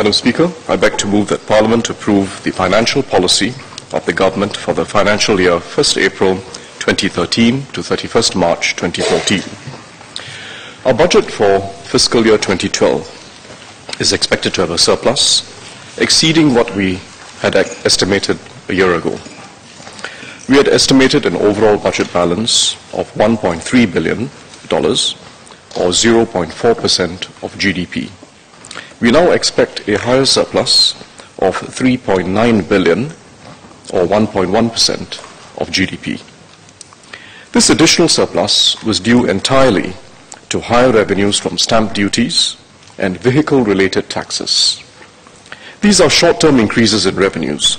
Madam Speaker, I beg to move that Parliament approve the financial policy of the Government for the financial year 1st April 2013 to 31st March 2014. Our budget for fiscal year 2012 is expected to have a surplus exceeding what we had estimated a year ago. We had estimated an overall budget balance of $1.3 billion, or 0.4% of GDP. We now expect a higher surplus of $3.9 billion, or 1.1% of GDP. This additional surplus was due entirely to higher revenues from stamp duties and vehicle-related taxes. These are short-term increases in revenues,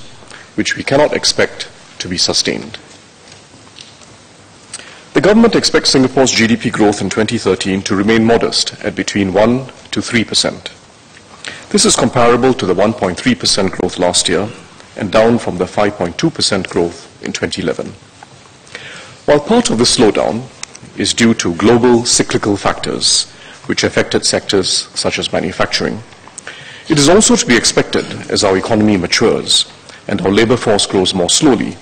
which we cannot expect to be sustained. The government expects Singapore's GDP growth in 2013 to remain modest at between 1 to 3%. This is comparable to the 1.3% growth last year and down from the 5.2% growth in 2011. While part of the slowdown is due to global cyclical factors which affected sectors such as manufacturing, it is also to be expected as our economy matures and our labor force grows more slowly.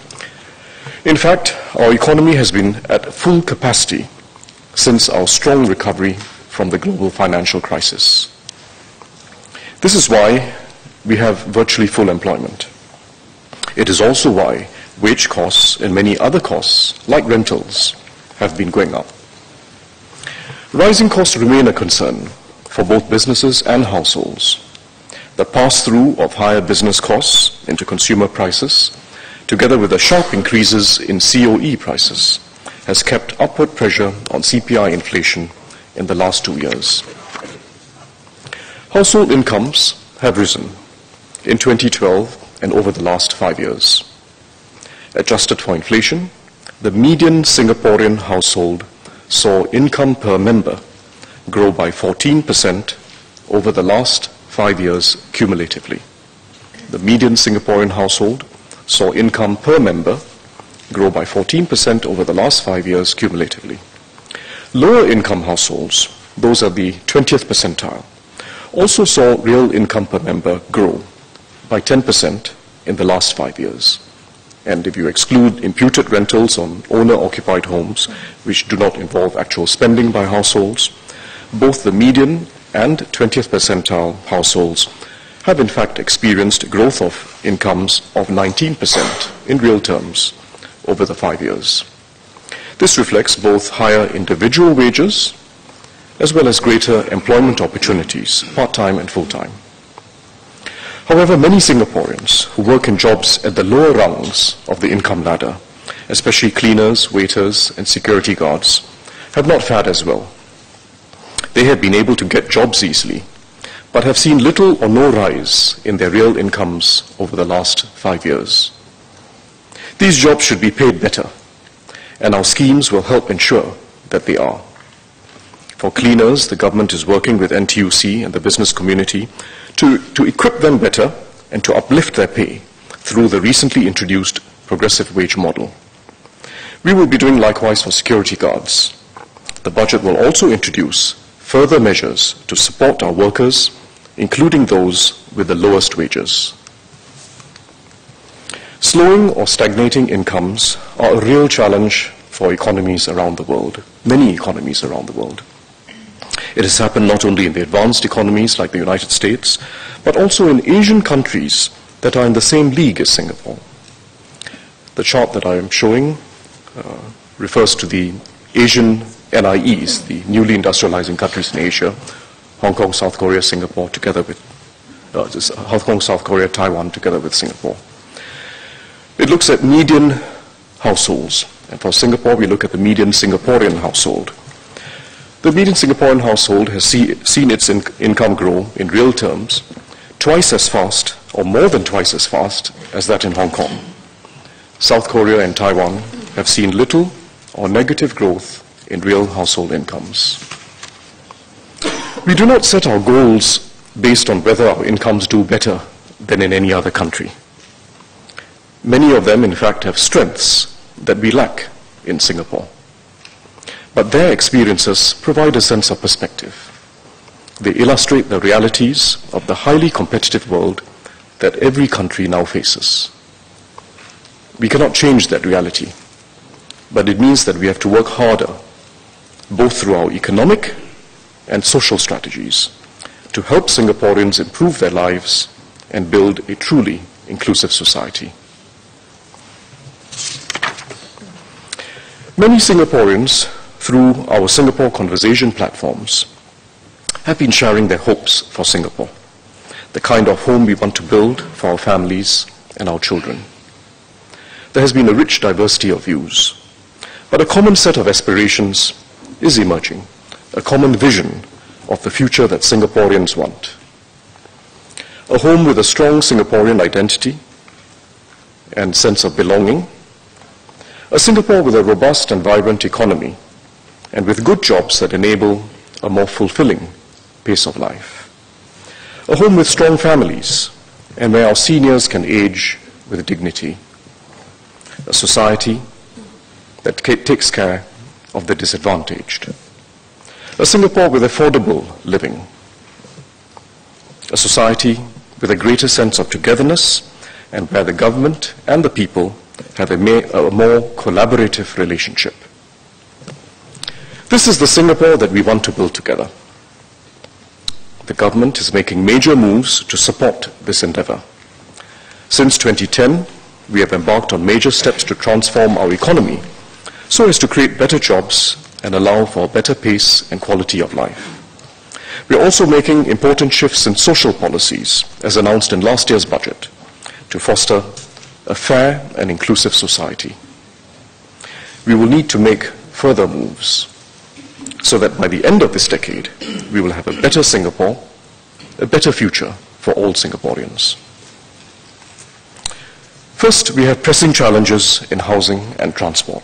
In fact, our economy has been at full capacity since our strong recovery from the global financial crisis. This is why we have virtually full employment. It is also why wage costs and many other costs, like rentals, have been going up. Rising costs remain a concern for both businesses and households. The pass-through of higher business costs into consumer prices, together with the sharp increases in COE prices, has kept upward pressure on CPI inflation in the last 2 years. Household incomes have risen in 2012 and over the last 5 years. Adjusted for inflation, the median Singaporean household saw income per member grow by 14% over the last 5 years cumulatively. The median Singaporean household saw income per member grow by 14% over the last 5 years cumulatively. Lower income households, those are the 20th percentile, also saw real income per member grow by 10% in the last 5 years. And if you exclude imputed rentals on owner-occupied homes, which do not involve actual spending by households, both the median and 20th percentile households have in fact experienced growth of incomes of 19% in real terms over the 5 years. This reflects both higher individual wages as well as greater employment opportunities, part-time and full-time. However, many Singaporeans who work in jobs at the lower rungs of the income ladder, especially cleaners, waiters, and security guards, have not fared as well. They have been able to get jobs easily, but have seen little or no rise in their real incomes over the last 5 years. These jobs should be paid better, and our schemes will help ensure that they are. For cleaners, the government is working with NTUC and the business community to equip them better and to uplift their pay through the recently introduced progressive wage model. We will be doing likewise for security guards. The budget will also introduce further measures to support our workers, including those with the lowest wages. Slowing or stagnating incomes are a real challenge for economies around the world, many economies around the world. It has happened not only in the advanced economies like the United States, but also in Asian countries that are in the same league as Singapore. The chart that I am showing refers to the Asian NIEs, the newly industrializing countries in Asia, Hong Kong, South Korea, Singapore, together with Hong Kong, South Korea, Taiwan, together with Singapore. It looks at median households, and for Singapore, we look at the median Singaporean household. The median Singaporean household has seen its income grow in real terms twice as fast, or more than twice as fast, as that in Hong Kong. South Korea and Taiwan have seen little or negative growth in real household incomes. We do not set our goals based on whether our incomes do better than in any other country. Many of them, in fact, have strengths that we lack in Singapore. But their experiences provide a sense of perspective. They illustrate the realities of the highly competitive world that every country now faces. We cannot change that reality, but it means that we have to work harder, both through our economic and social strategies, to help Singaporeans improve their lives and build a truly inclusive society. Many Singaporeans, through our Singapore Conversation platforms, have been sharing their hopes for Singapore, the kind of home we want to build for our families and our children. There has been a rich diversity of views, but a common set of aspirations is emerging, a common vision of the future that Singaporeans want. A home with a strong Singaporean identity and sense of belonging, a Singapore with a robust and vibrant economy, and with good jobs that enable a more fulfilling pace of life. A home with strong families, and where our seniors can age with dignity. A society that takes care of the disadvantaged. A Singapore with affordable living. A society with a greater sense of togetherness, and where the government and the people have a more collaborative relationship. This is the Singapore that we want to build together. The government is making major moves to support this endeavor. Since 2010, we have embarked on major steps to transform our economy so as to create better jobs and allow for a better pace and quality of life. We are also making important shifts in social policies, as announced in last year's budget, to foster a fair and inclusive society. We will need to make further moves so that by the end of this decade, we will have a better Singapore, a better future for all Singaporeans. First, we have pressing challenges in housing and transport.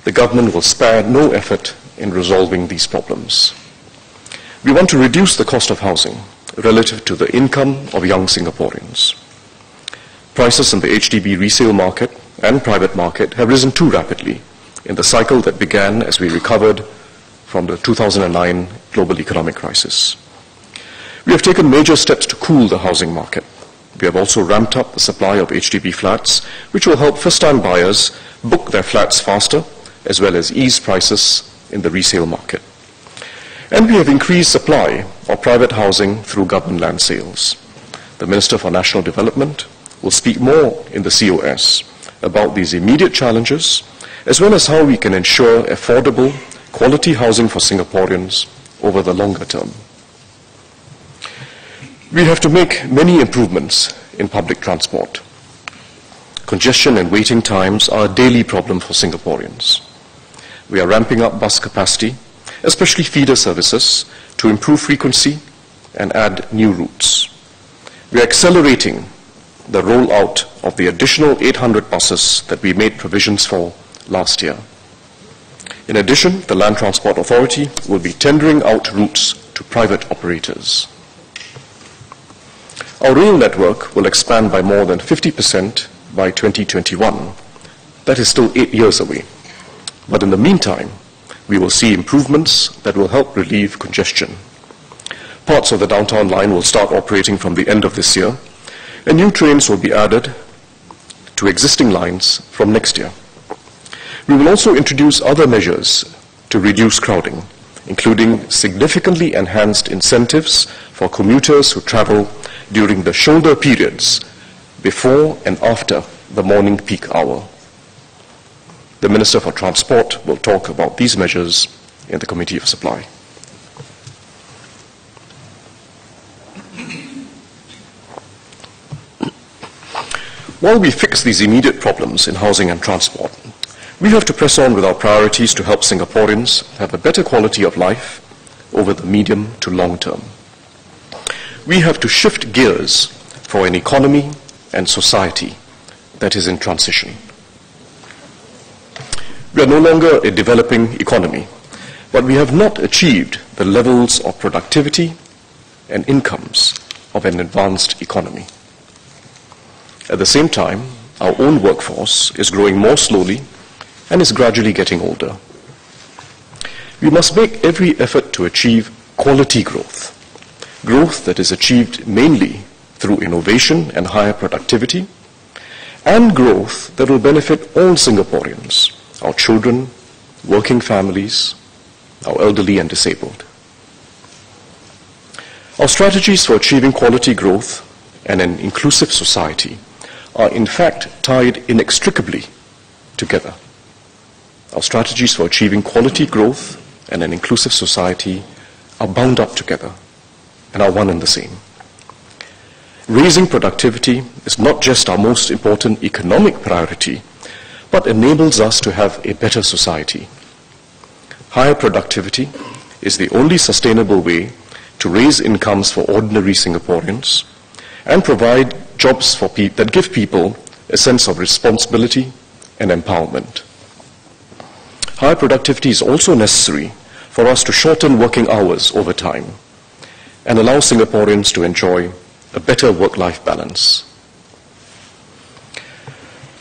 The government will spare no effort in resolving these problems. We want to reduce the cost of housing relative to the income of young Singaporeans. Prices in the HDB resale market and private market have risen too rapidly in the cycle that began as we recovered from the 2009 global economic crisis. We have taken major steps to cool the housing market. We have also ramped up the supply of HDB flats, which will help first-time buyers book their flats faster, as well as ease prices in the resale market. And we have increased supply of private housing through government land sales. The Minister for National Development will speak more in the COS about these immediate challenges, as well as how we can ensure affordable, quality housing for Singaporeans over the longer term. We have to make many improvements in public transport. Congestion and waiting times are a daily problem for Singaporeans. We are ramping up bus capacity, especially feeder services, to improve frequency and add new routes. We are accelerating the rollout of the additional 800 buses that we made provisions for last year. In addition, the Land Transport Authority will be tendering out routes to private operators. Our rail network will expand by more than 50% by 2021. That is still 8 years away. But in the meantime, we will see improvements that will help relieve congestion. Parts of the downtown line will start operating from the end of this year, and new trains will be added to existing lines from next year. We will also introduce other measures to reduce crowding, including significantly enhanced incentives for commuters who travel during the shoulder periods before and after the morning peak hour. The Minister for Transport will talk about these measures in the Committee of Supply. While we fix these immediate problems in housing and transport, we have to press on with our priorities to help Singaporeans have a better quality of life over the medium to long term. We have to shift gears for an economy and society that is in transition. We are no longer a developing economy, but we have not achieved the levels of productivity and incomes of an advanced economy. At the same time, our own workforce is growing more slowly and is gradually getting older. We must make every effort to achieve quality growth. growth that is achieved mainly through innovation and higher productivity, and growth that will benefit all Singaporeans, our children, working families, our elderly and disabled. Our strategies for achieving quality growth and an inclusive society are in fact tied inextricably together. Our strategies for achieving quality growth and an inclusive society are bound up together and are one and the same. Raising productivity is not just our most important economic priority, but enables us to have a better society. Higher productivity is the only sustainable way to raise incomes for ordinary Singaporeans and provide jobs for that give people a sense of responsibility and empowerment. Higher productivity is also necessary for us to shorten working hours over time and allow Singaporeans to enjoy a better work-life balance.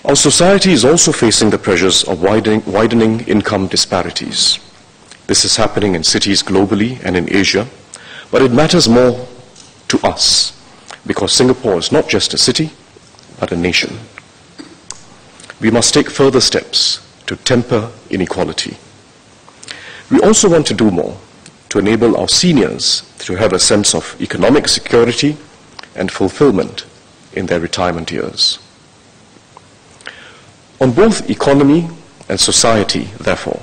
Our society is also facing the pressures of widening income disparities. This is happening in cities globally and in Asia, but it matters more to us because Singapore is not just a city, but a nation. We must take further steps to temper inequality. We also want to do more to enable our seniors to have a sense of economic security and fulfillment in their retirement years. On both economy and society, therefore,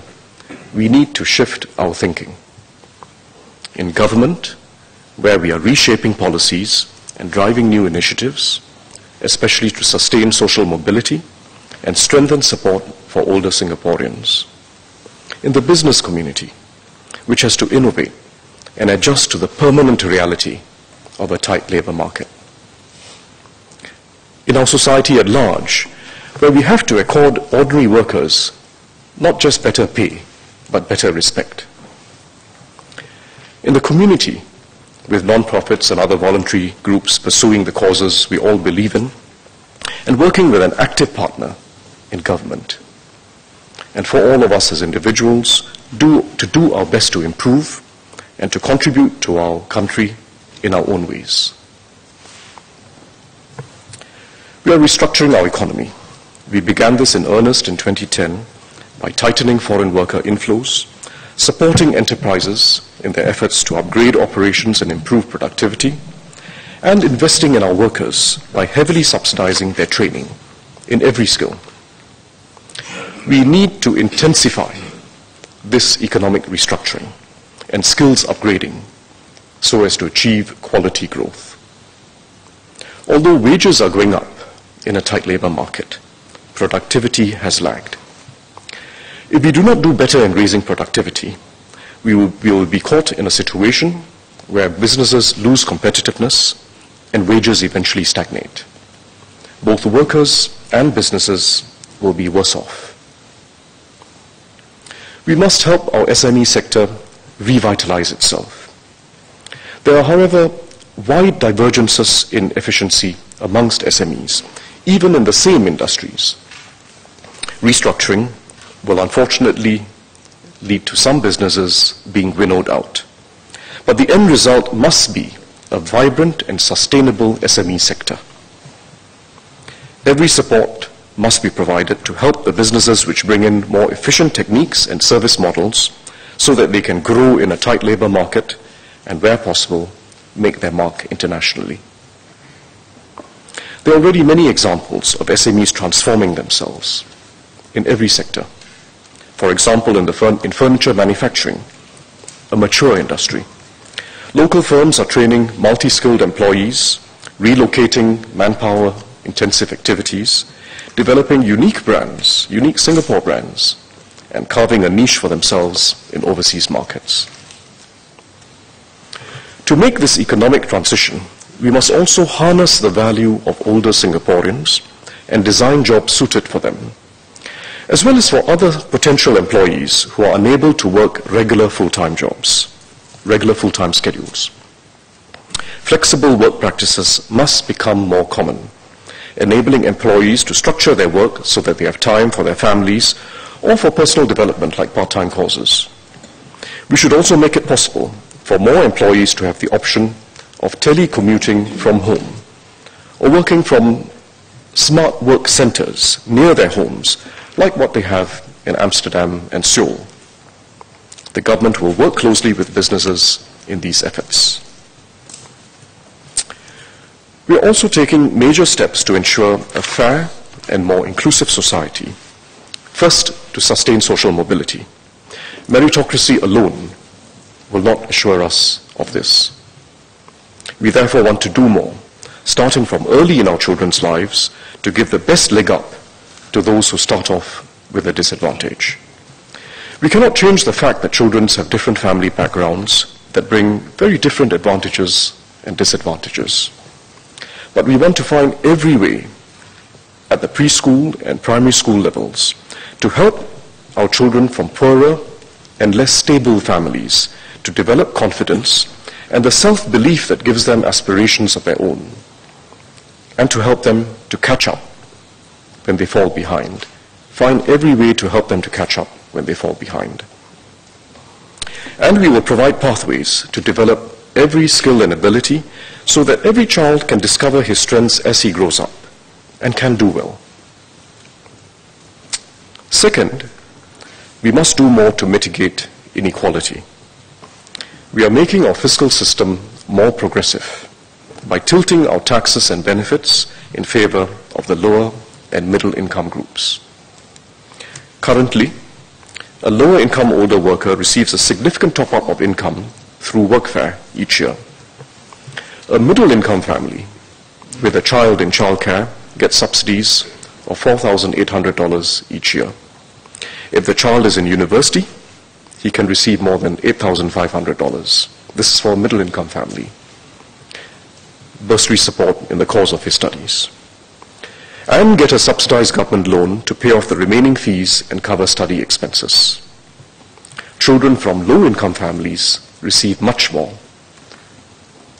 we need to shift our thinking. In government, where we are reshaping policies and driving new initiatives, especially to sustain social mobility and strengthen support for older Singaporeans. In the business community, which has to innovate and adjust to the permanent reality of a tight labour market. In our society at large, where we have to accord ordinary workers not just better pay, but better respect. In the community, with non-profits and other voluntary groups pursuing the causes we all believe in, and working with an active partner in government. And for all of us as individuals, to do our best to improve and to contribute to our country in our own ways. We are restructuring our economy. We began this in earnest in 2010 by tightening foreign worker inflows, supporting enterprises in their efforts to upgrade operations and improve productivity, and investing in our workers by heavily subsidizing their training in every skill. We need to intensify this economic restructuring and skills upgrading so as to achieve quality growth. Although wages are going up in a tight labor market, productivity has lagged. If we do not do better in raising productivity, we will be caught in a situation where businesses lose competitiveness and wages eventually stagnate. Both workers and businesses will be worse off. We must help our SME sector revitalize itself. There are, however, wide divergences in efficiency amongst SMEs, even in the same industries. Restructuring will unfortunately lead to some businesses being winnowed out. But the end result must be a vibrant and sustainable SME sector. Every support must be provided to help the businesses which bring in more efficient techniques and service models so that they can grow in a tight labor market and, where possible, make their mark internationally. There are already many examples of SMEs transforming themselves in every sector. For example, in furniture manufacturing, a mature industry. Local firms are training multi-skilled employees, relocating manpower-intensive activities, developing unique brands, unique Singapore brands, and carving a niche for themselves in overseas markets. To make this economic transition, we must also harness the value of older Singaporeans and design jobs suited for them, as well as for other potential employees who are unable to work regular full-time jobs, regular full-time schedules. Flexible work practices must become more common, enabling employees to structure their work so that they have time for their families or for personal development like part-time courses. We should also make it possible for more employees to have the option of telecommuting from home or working from smart work centers near their homes, like what they have in Amsterdam and Seoul. The government will work closely with businesses in these efforts. We are also taking major steps to ensure a fair and more inclusive society. First, to sustain social mobility. Meritocracy alone will not assure us of this. We therefore want to do more, starting from early in our children's lives, to give the best leg up to those who start off with a disadvantage. We cannot change the fact that children have different family backgrounds that bring very different advantages and disadvantages. But we want to find every way at the preschool and primary school levels to help our children from poorer and less stable families to develop confidence and the self-belief that gives them aspirations of their own, and to help them to catch up when they fall behind. Find every way to help them to catch up when they fall behind. And we will provide pathways to develop every skill and ability so that every child can discover his strengths as he grows up and can do well. Second, we must do more to mitigate inequality. We are making our fiscal system more progressive by tilting our taxes and benefits in favor of the lower and middle income groups. Currently, a lower income older worker receives a significant top-up of income through Workfare each year. A middle income family with a child in childcare gets subsidies of $4,800 each year. If the child is in university, he can receive more than $8,500. This is for a middle income family. Bursary support in the course of his studies. And get a subsidized government loan to pay off the remaining fees and cover study expenses. Children from low-income families receive much more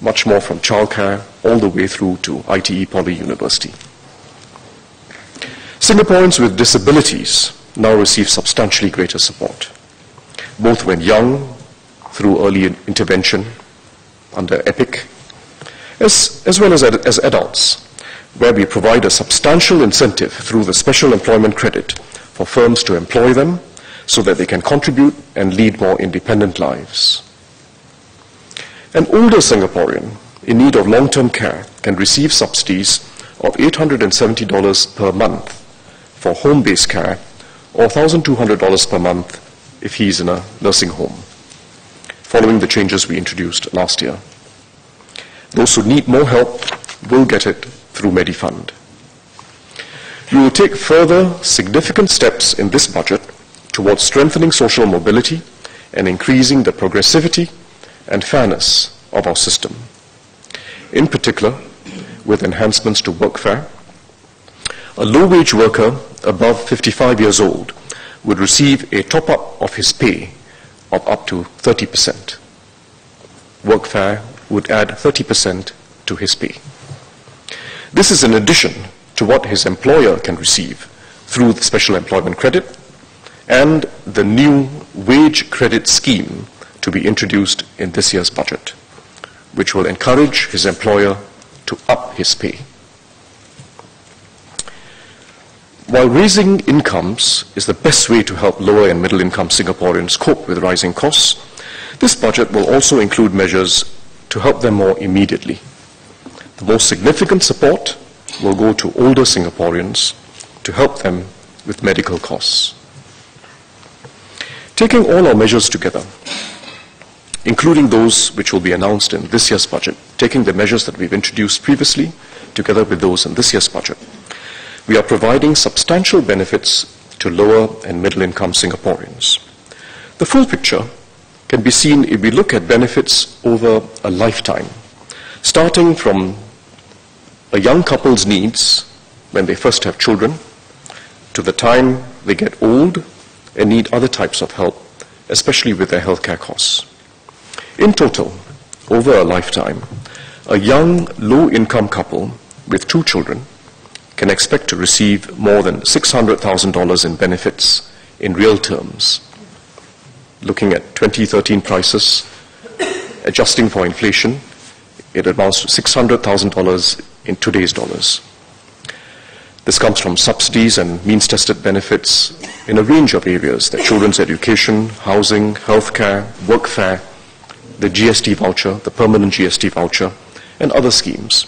from childcare all the way through to ITE Poly University. Singaporeans with disabilities now receive substantially greater support, both when young, through early intervention under EPIC, as well as adults, where we provide a substantial incentive through the special employment credit for firms to employ them so that they can contribute and lead more independent lives. An older Singaporean in need of long-term care can receive subsidies of $870 per month for home-based care or $1,200 per month if he is in a nursing home, following the changes we introduced last year. Those who need more help will get it through Medifund. We will take further significant steps in this budget towards strengthening social mobility and increasing the progressivity and fairness of our system. In particular, with enhancements to Workfare, a low-wage worker above 55 years old would receive a top-up of his pay of up to 30%. Workfare would add 30% to his pay. This is in addition to what his employer can receive through the special employment credit and the new wage credit scheme to be introduced in this year's budget, which will encourage his employer to up his pay. While raising incomes is the best way to help lower and middle income Singaporeans cope with rising costs, this budget will also include measures to help them more immediately. The most significant support will go to older Singaporeans to help them with medical costs. Taking all our measures together, including those which will be announced in this year's budget, taking the measures that we've introduced previously together with those in this year's budget, we are providing substantial benefits to lower and middle income Singaporeans. The full picture can be seen if we look at benefits over a lifetime, starting from a young couple's needs when they first have children to the time they get old and need other types of help, especially with their healthcare costs. In total, over a lifetime, a young low-income couple with 2 children can expect to receive more than $600,000 in benefits in real terms. Looking at 2013 prices, adjusting for inflation, It amounts to $600,000 in today's dollars. This comes from subsidies and means-tested benefits in a range of areas: the children's education, housing, healthcare, workfare, the GST voucher, the permanent GST voucher, and other schemes.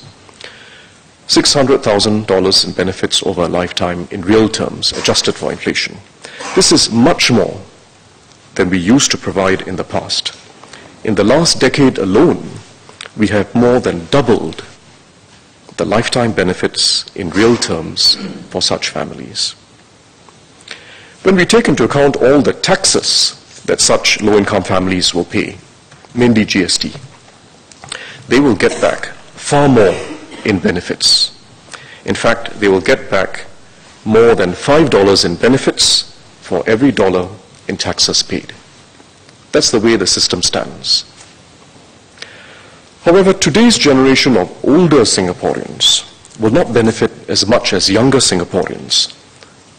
$600,000 in benefits over a lifetime in real terms, adjusted for inflation. This is much more than we used to provide in the past. In the last decade alone, we have more than doubled the lifetime benefits in real terms for such families. When we take into account all the taxes that such low-income families will pay, mainly GST, they will get back far more in benefits. In fact, they will get back more than $5 in benefits for every dollar in taxes paid. That's the way the system stands. However, today's generation of older Singaporeans will not benefit as much as younger Singaporeans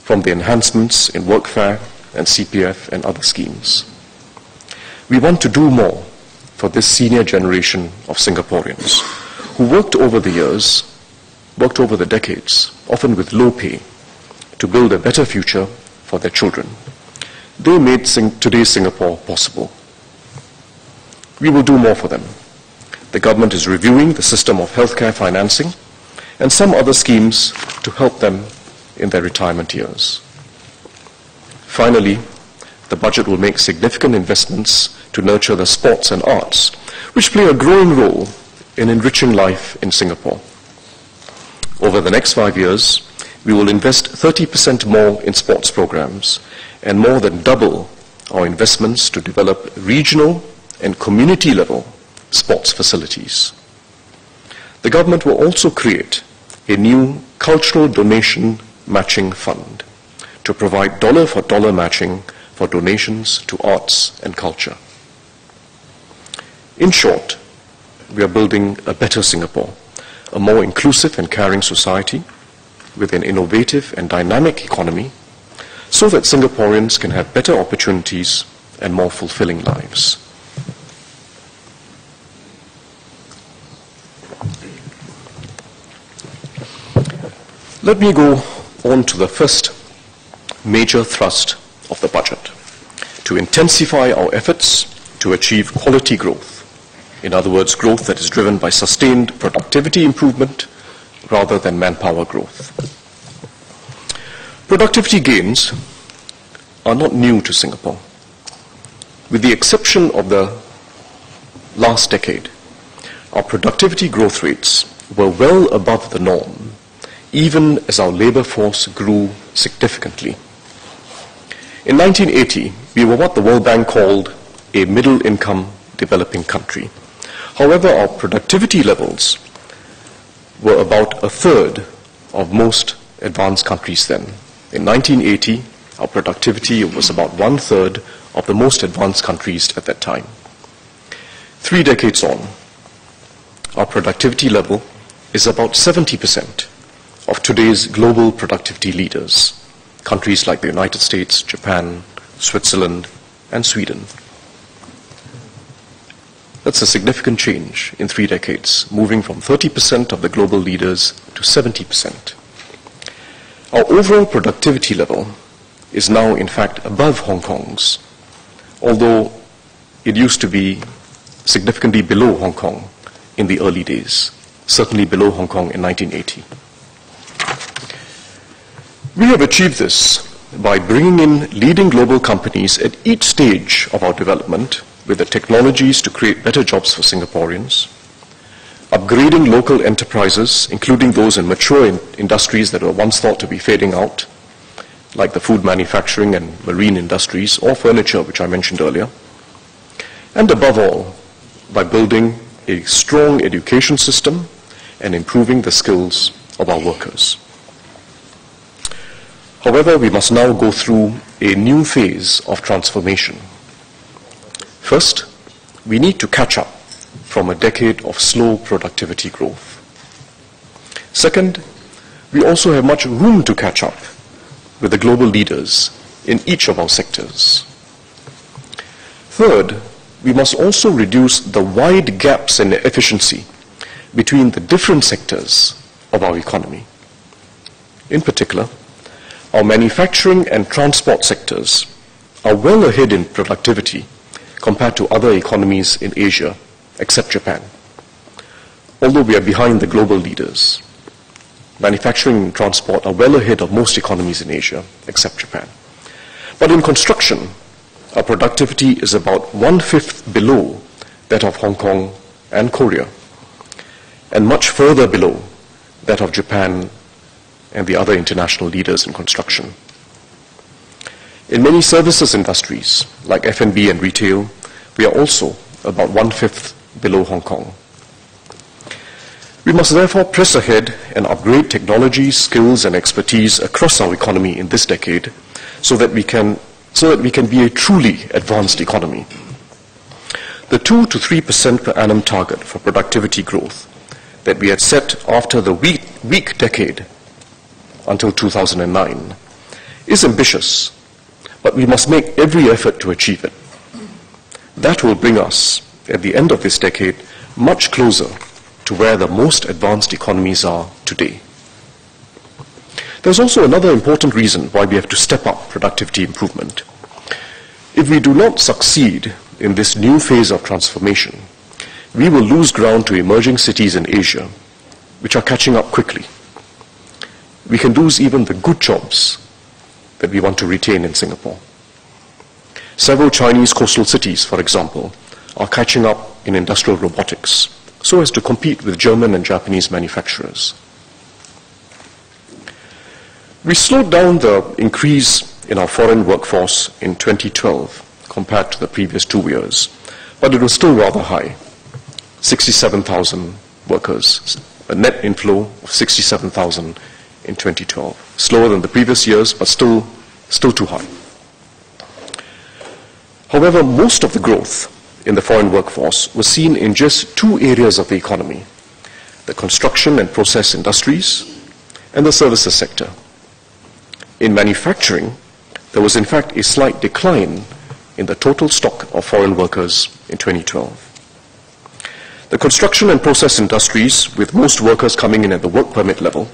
from the enhancements in Workfare and CPF and other schemes. We want to do more for this senior generation of Singaporeans who worked over the years, worked over the decades, often with low pay, to build a better future for their children. They made today's Singapore possible. We will do more for them. The government is reviewing the system of healthcare financing and some other schemes to help them in their retirement years. Finally, the budget will make significant investments to nurture the sports and arts, which play a growing role in enriching life in Singapore. Over the next 5 years, we will invest 30% more in sports programs and more than double our investments to develop regional and community-level sports facilities. The government will also create a new cultural donation matching fund to provide dollar-for-dollar matching for donations to arts and culture. In short, we are building a better Singapore, a more inclusive and caring society with an innovative and dynamic economy so that Singaporeans can have better opportunities and more fulfilling lives. Let me go on to the first major thrust of the budget, to intensify our efforts to achieve quality growth. In other words, growth that is driven by sustained productivity improvement rather than manpower growth. Productivity gains are not new to Singapore. With the exception of the last decade, our productivity growth rates were well above the norm, even as our labor force grew significantly. In 1980, we were what the World Bank called a middle-income developing country. However, our productivity levels were about a third of most advanced countries then. In 1980, our productivity was about one-third of the most advanced countries at that time. 3 decades on, our productivity level is about 70% of today's global productivity leaders, countries like the United States, Japan, Switzerland, and Sweden. That's a significant change in 3 decades, moving from 30% of the global leaders to 70%. Our overall productivity level is now, in fact, above Hong Kong's, although it used to be significantly below Hong Kong in the early days, certainly below Hong Kong in 1980. We have achieved this by bringing in leading global companies at each stage of our development with the technologies to create better jobs for Singaporeans, upgrading local enterprises, including those in mature industries that were once thought to be fading out, like the food manufacturing and marine industries, or furniture, which I mentioned earlier, and above all, by building a strong education system and improving the skills of our workers. However, we must now go through a new phase of transformation. First, we need to catch up from a decade of slow productivity growth. Second, we also have much room to catch up with the global leaders in each of our sectors. Third, we must also reduce the wide gaps in efficiency between the different sectors of our economy. In particular, our manufacturing and transport sectors are well ahead in productivity compared to other economies in Asia, except Japan. Although we are behind the global leaders, manufacturing and transport are well ahead of most economies in Asia, except Japan. But in construction, our productivity is about 1/5 below that of Hong Kong and Korea, and much further below that of Japan and the other international leaders in construction. In many services industries, like F&B and retail, we are also about 1/5 below Hong Kong. We must therefore press ahead and upgrade technology, skills, and expertise across our economy in this decade so that we can be a truly advanced economy. The 2 to 3% per annum target for productivity growth that we had set after the weak decade until 2009 is ambitious, but we must make every effort to achieve it. That will bring us, at the end of this decade, much closer to where the most advanced economies are today. There's also another important reason why we have to step up productivity improvement. If we do not succeed in this new phase of transformation, we will lose ground to emerging cities in Asia, which are catching up quickly. We can lose even the good jobs that we want to retain in Singapore. Several Chinese coastal cities, for example, are catching up in industrial robotics so as to compete with German and Japanese manufacturers. We slowed down the increase in our foreign workforce in 2012 compared to the previous 2 years, but it was still rather high, 67,000 workers, a net inflow of 67,000 in 2012. Slower than the previous years, but still too high. However, most of the growth in the foreign workforce was seen in just 2 areas of the economy: the construction and process industries and the services sector. In manufacturing, there was in fact a slight decline in the total stock of foreign workers in 2012. The construction and process industries, with most workers coming in at the work permit level,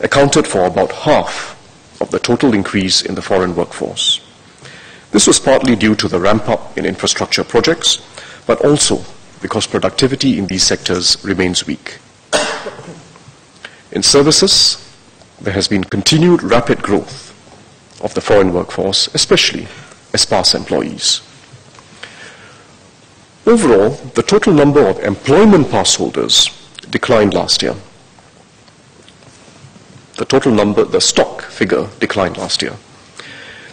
accounted for about half of the total increase in the foreign workforce. This was partly due to the ramp-up in infrastructure projects, but also because productivity in these sectors remains weak. In services, there has been continued rapid growth of the foreign workforce, especially as pass employees. Overall, the total number of employment pass holders declined last year. The stock figure declined last year.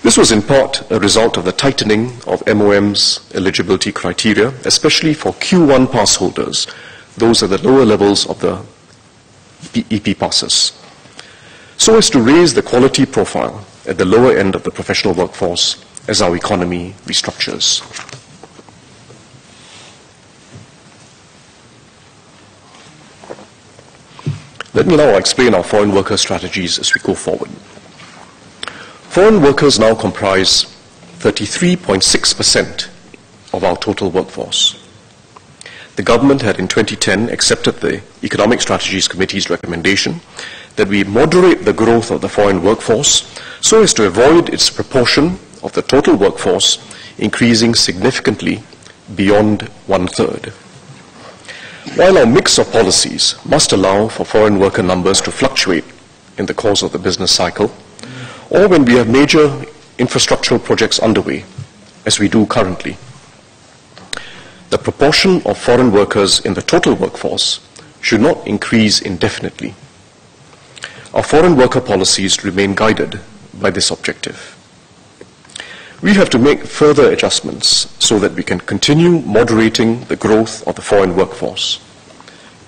This was in part a result of the tightening of MOM's eligibility criteria, especially for Q1 pass holders, those at the lower levels of the EP passes, so as to raise the quality profile at the lower end of the professional workforce as our economy restructures. Let me now explain our foreign worker strategies as we go forward. Foreign workers now comprise 33.6% of our total workforce. The government had in 2010 accepted the Economic Strategies Committee's recommendation that we moderate the growth of the foreign workforce so as to avoid its proportion of the total workforce increasing significantly beyond 1/3. While our mix of policies must allow for foreign worker numbers to fluctuate in the course of the business cycle, or when we have major infrastructural projects underway, as we do currently, the proportion of foreign workers in the total workforce should not increase indefinitely. Our foreign worker policies remain guided by this objective. We have to make further adjustments so that we can continue moderating the growth of the foreign workforce.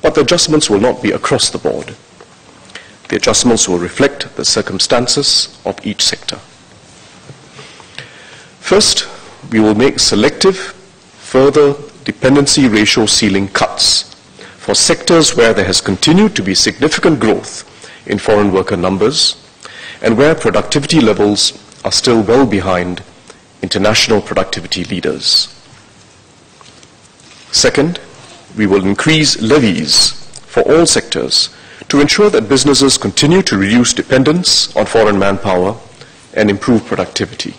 But the adjustments will not be across the board. The adjustments will reflect the circumstances of each sector. First, we will make selective, further dependency ratio ceiling cuts for sectors where there has continued to be significant growth in foreign worker numbers and where productivity levels are still well behind international productivity leaders. Second, we will increase levies for all sectors to ensure that businesses continue to reduce dependence on foreign manpower and improve productivity.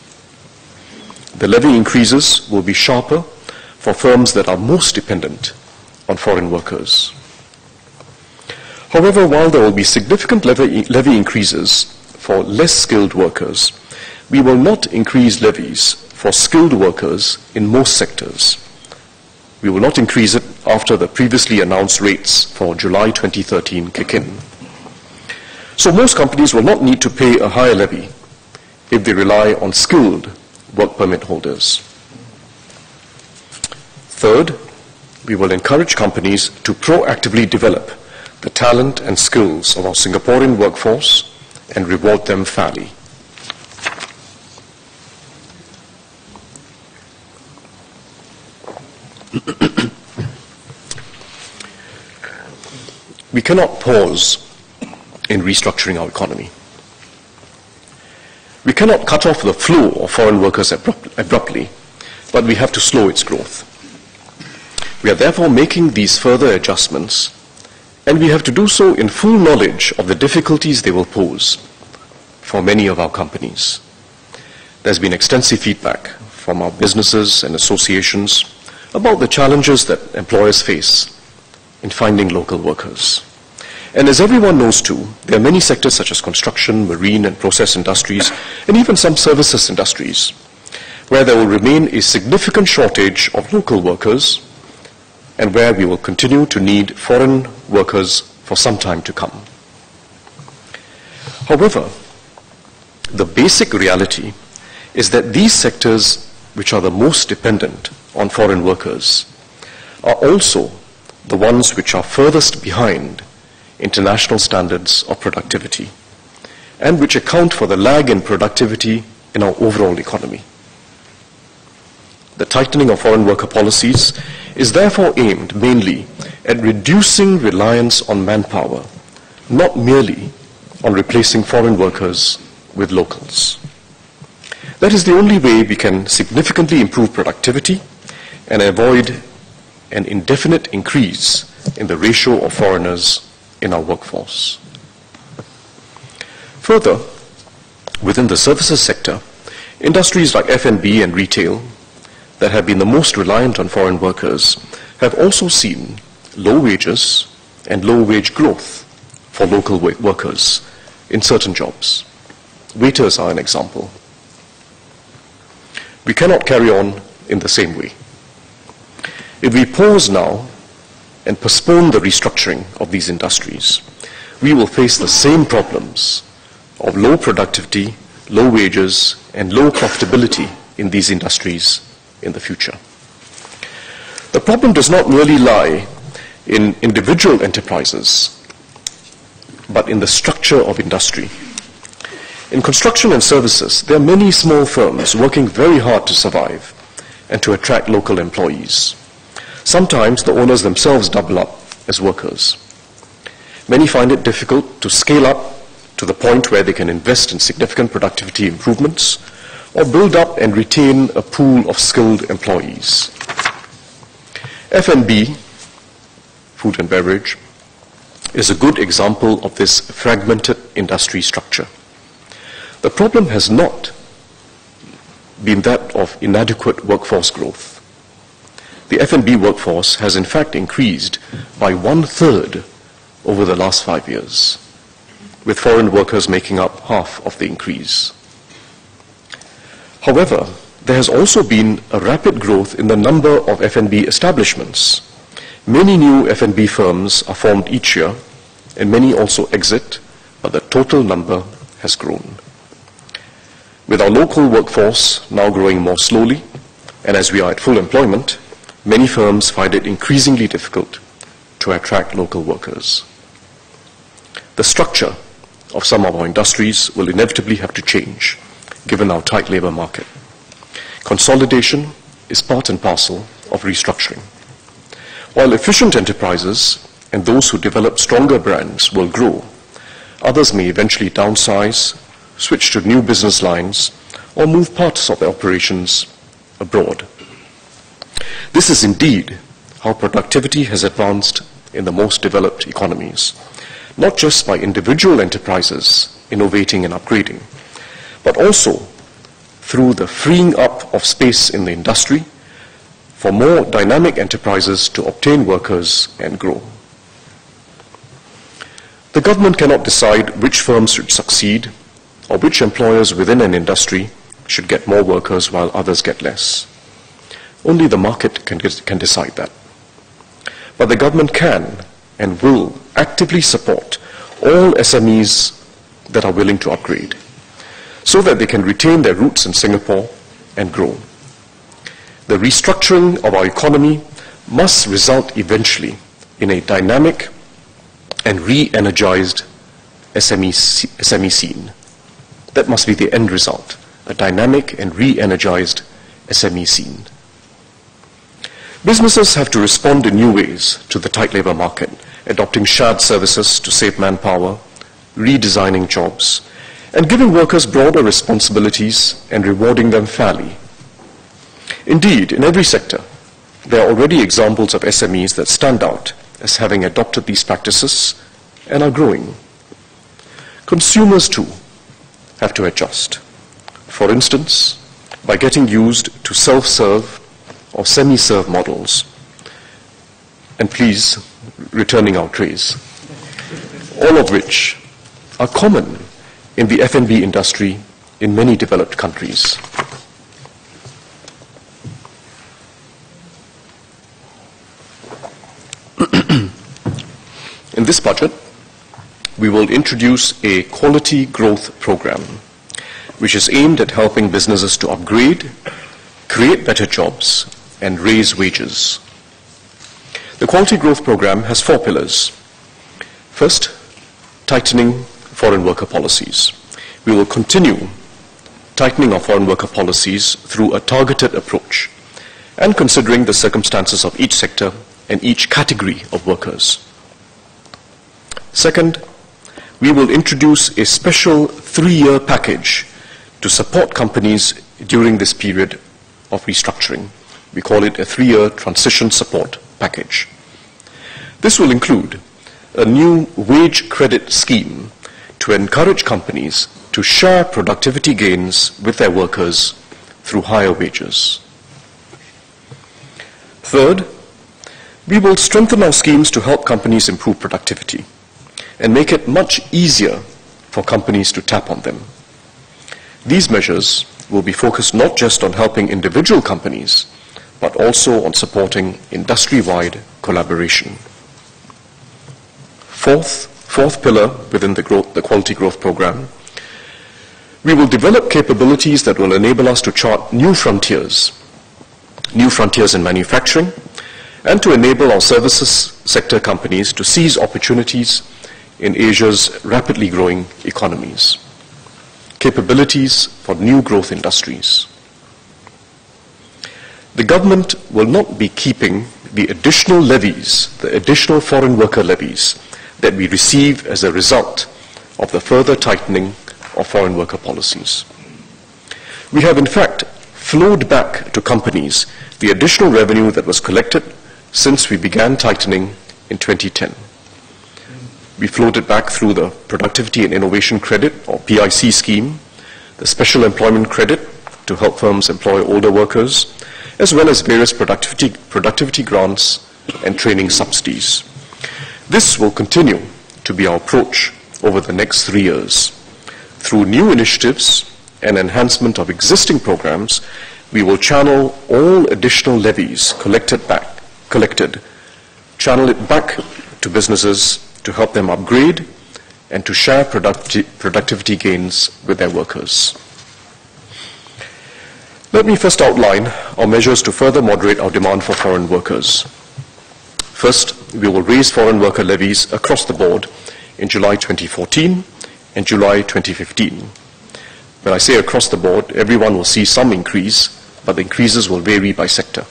The levy increases will be sharper for firms that are most dependent on foreign workers. However, while there will be significant levy increases for less skilled workers, we will not increase levies for skilled workers in most sectors. We will not increase it after the previously announced rates for July 2013 kick in. So most companies will not need to pay a higher levy if they rely on skilled work permit holders. Third, we will encourage companies to proactively develop the talent and skills of our Singaporean workforce and reward them fairly. We cannot pause in restructuring our economy. We cannot cut off the flow of foreign workers abruptly, but we have to slow its growth. We are therefore making these further adjustments, and we have to do so in full knowledge of the difficulties they will pose for many of our companies. There's been extensive feedback from our businesses and associations about the challenges that employers face in finding local workers. And as everyone knows too, there are many sectors such as construction, marine and process industries, and even some services industries, where there will remain a significant shortage of local workers and where we will continue to need foreign workers for some time to come. However, the basic reality is that these sectors which are the most dependent on foreign workers are also the ones which are furthest behind international standards of productivity and which account for the lag in productivity in our overall economy. The tightening of foreign worker policies is therefore aimed mainly at reducing reliance on manpower, not merely on replacing foreign workers with locals. That is the only way we can significantly improve productivity and avoid an indefinite increase in the ratio of foreigners in our workforce. Further, within the services sector, industries like F&B and retail that have been the most reliant on foreign workers have also seen low wages and low wage growth for local workers in certain jobs. Waiters are an example. We cannot carry on in the same way. If we pause now and postpone the restructuring of these industries, we will face the same problems of low productivity, low wages, and low profitability in these industries in the future. The problem does not merely lie in individual enterprises, but in the structure of industry. In construction and services, there are many small firms working very hard to survive and to attract local employees. Sometimes the owners themselves double up as workers. Many find it difficult to scale up to the point where they can invest in significant productivity improvements or build up and retain a pool of skilled employees. F&B, food and beverage, is a good example of this fragmented industry structure. The problem has not been that of inadequate workforce growth. The F&B workforce has in fact increased by 1/3 over the last 5 years, with foreign workers making up half of the increase. However, there has also been a rapid growth in the number of F&B establishments. Many new F&B firms are formed each year, and many also exit, but the total number has grown. With our local workforce now growing more slowly, and as we are at full employment, many firms find it increasingly difficult to attract local workers. The structure of some of our industries will inevitably have to change, given our tight labor market. Consolidation is part and parcel of restructuring. While efficient enterprises and those who develop stronger brands will grow, others may eventually downsize, switch to new business lines, or move parts of their operations abroad. This is indeed how productivity has advanced in the most developed economies, not just by individual enterprises innovating and upgrading, but also through the freeing up of space in the industry for more dynamic enterprises to obtain workers and grow. The government cannot decide which firms should succeed or which employers within an industry should get more workers while others get less. Only the market can decide that. But the government can and will actively support all SMEs that are willing to upgrade, so that they can retain their roots in Singapore and grow. The restructuring of our economy must result eventually in a dynamic and re-energized SME scene. That must be the end result, a dynamic and re-energized SME scene. Businesses have to respond in new ways to the tight labor market, adopting shared services to save manpower, redesigning jobs, and giving workers broader responsibilities and rewarding them fairly. Indeed, in every sector, there are already examples of SMEs that stand out as having adopted these practices and are growing. Consumers, too, have to adjust. For instance, by getting used to self-serve or semi-serve models, and please, returning our trays, all of which are common in the F&B industry in many developed countries. In this budget, we will introduce a quality growth program, which is aimed at helping businesses to upgrade, create better jobs, and raise wages. The quality growth program has 4 pillars. First, tightening foreign worker policies. We will continue tightening our foreign worker policies through a targeted approach and considering the circumstances of each sector and each category of workers. Second, we will introduce a special 3-year package to support companies during this period of restructuring. We call it a 3-year transition support package. This will include a new wage credit scheme to encourage companies to share productivity gains with their workers through higher wages. Third, we will strengthen our schemes to help companies improve productivity and make it much easier for companies to tap on them. These measures will be focused not just on helping individual companies, but also on supporting industry-wide collaboration. Fourth pillar within the Quality Growth Program, we will develop capabilities that will enable us to chart new frontiers in manufacturing, and to enable our services sector companies to seize opportunities in Asia's rapidly growing economies. Capabilities for new growth industries. The government will not be keeping the additional levies, the additional foreign worker levies that we receive as a result of the further tightening of foreign worker policies. We have in fact flowed back to companies the additional revenue that was collected since we began tightening in 2010. We flowed it back through the Productivity and Innovation Credit, or PIC scheme, the Special Employment Credit to help firms employ older workers, as well as various productivity grants and training subsidies. This will continue to be our approach over the next 3 years. Through new initiatives and enhancement of existing programs, we will channel all additional levies channel it back to businesses to help them upgrade and to share productivity gains with their workers. Let me first outline our measures to further moderate our demand for foreign workers. First, we will raise foreign worker levies across the board in July 2014 and July 2015. When I say across the board, everyone will see some increase, but the increases will vary by sector.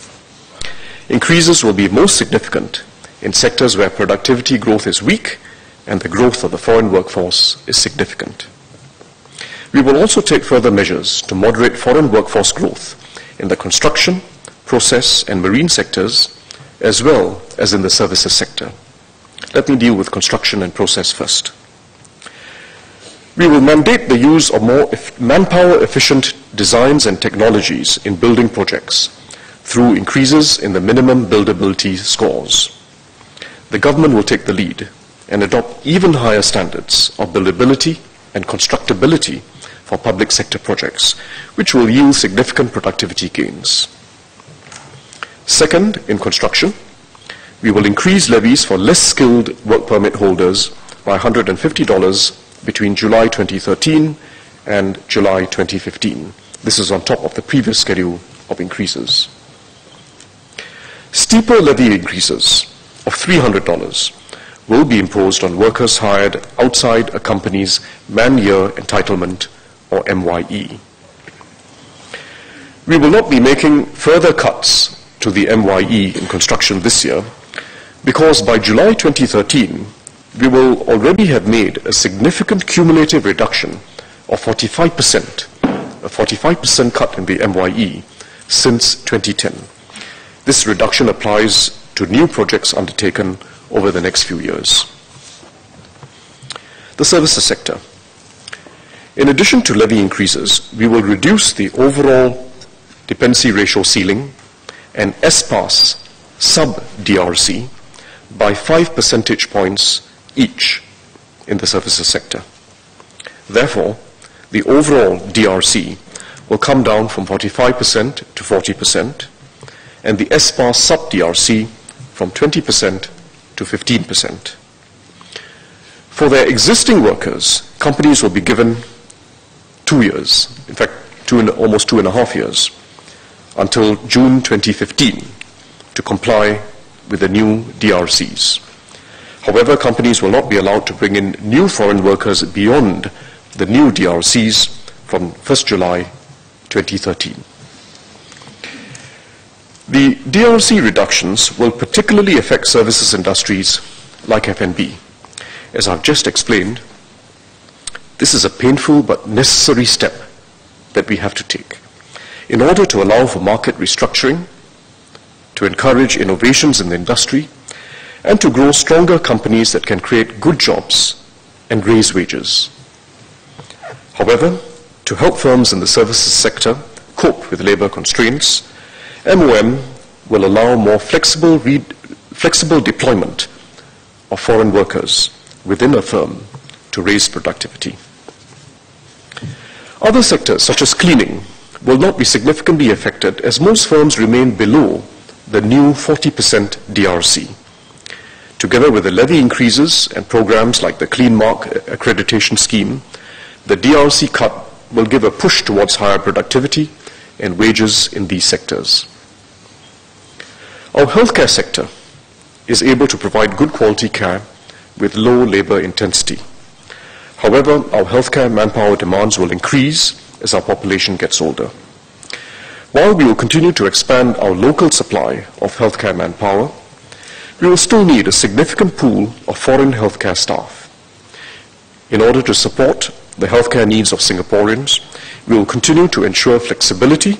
Increases will be most significant in sectors where productivity growth is weak and the growth of the foreign workforce is significant. We will also take further measures to moderate foreign workforce growth in the construction, process and marine sectors, as well as in the services sector. Let me deal with construction and process first. We will mandate the use of more manpower-efficient designs and technologies in building projects through increases in the minimum buildability scores. The government will take the lead and adopt even higher standards of buildability and constructability for public sector projects, which will yield significant productivity gains. Second, in construction, we will increase levies for less skilled work permit holders by $150 between July 2013 and July 2015. This is on top of the previous schedule of increases. Steeper levy increases of $300 will be imposed on workers hired outside a company's man-year entitlement, or MYE. We will not be making further cuts to the MYE in construction this year because by July 2013, we will already have made a significant cumulative reduction of 45%, a 45% cut in the MYE since 2010. This reduction applies to new projects undertaken over the next few years. The services sector. In addition to levy increases, we will reduce the overall dependency ratio ceiling and SPAS sub-DRC by 5 percentage points each in the services sector. Therefore, the overall DRC will come down from 45% to 40%, and the SPAS sub-DRC from 20% to 15%. For their existing workers, companies will be given 2 years, in fact, almost 2.5 years, until June 2015 to comply with the new DRCs. However, companies will not be allowed to bring in new foreign workers beyond the new DRCs from 1st July 2013. The DRC reductions will particularly affect services industries like F&B. As I've just explained, this is a painful but necessary step that we have to take in order to allow for market restructuring, to encourage innovations in the industry, and to grow stronger companies that can create good jobs and raise wages. However, to help firms in the services sector cope with labor constraints, MOM will allow more flexible deployment of foreign workers within a firm to raise productivity. Other sectors, such as cleaning, will not be significantly affected as most firms remain below the new 40% DRC. Together with the levy increases and programs like the Clean Mark accreditation scheme, the DRC cut will give a push towards higher productivity and wages in these sectors. Our healthcare sector is able to provide good quality care with low labor intensity. However, our healthcare manpower demands will increase as our population gets older. While we will continue to expand our local supply of healthcare manpower, we will still need a significant pool of foreign healthcare staff. In order to support the healthcare needs of Singaporeans, we will continue to ensure flexibility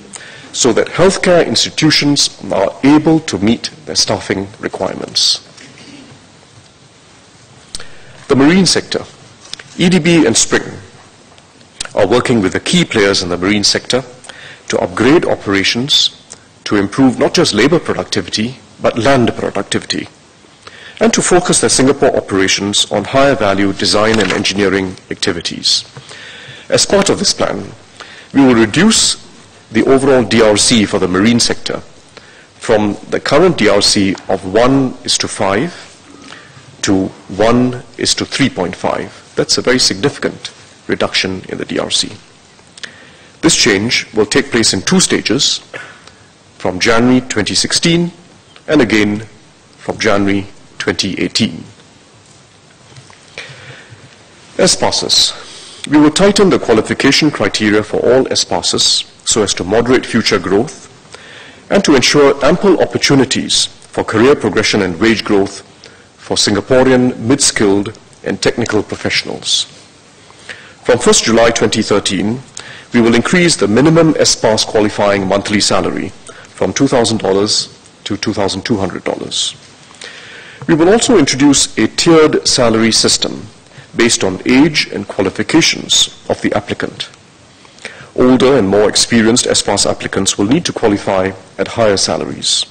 so that healthcare institutions are able to meet their staffing requirements. The marine sector, EDB and Spring, are working with the key players in the marine sector to upgrade operations to improve not just labor productivity, but land productivity, and to focus their Singapore operations on higher value design and engineering activities. As part of this plan, we will reduce the overall DRC for the marine sector from the current DRC of 1:5 to 1:3.5. That's a very significant reduction in the DRC. This change will take place in 2 stages, from January 2016 and again from January 2018. SPASs. We will tighten the qualification criteria for all SPASs so as to moderate future growth and to ensure ample opportunities for career progression and wage growth for Singaporean mid-skilled and technical professionals. From 1st July 2013, we will increase the minimum SPAS qualifying monthly salary from $2,000 to $2,200. We will also introduce a tiered salary system based on age and qualifications of the applicant. Older and more experienced SPAS applicants will need to qualify at higher salaries.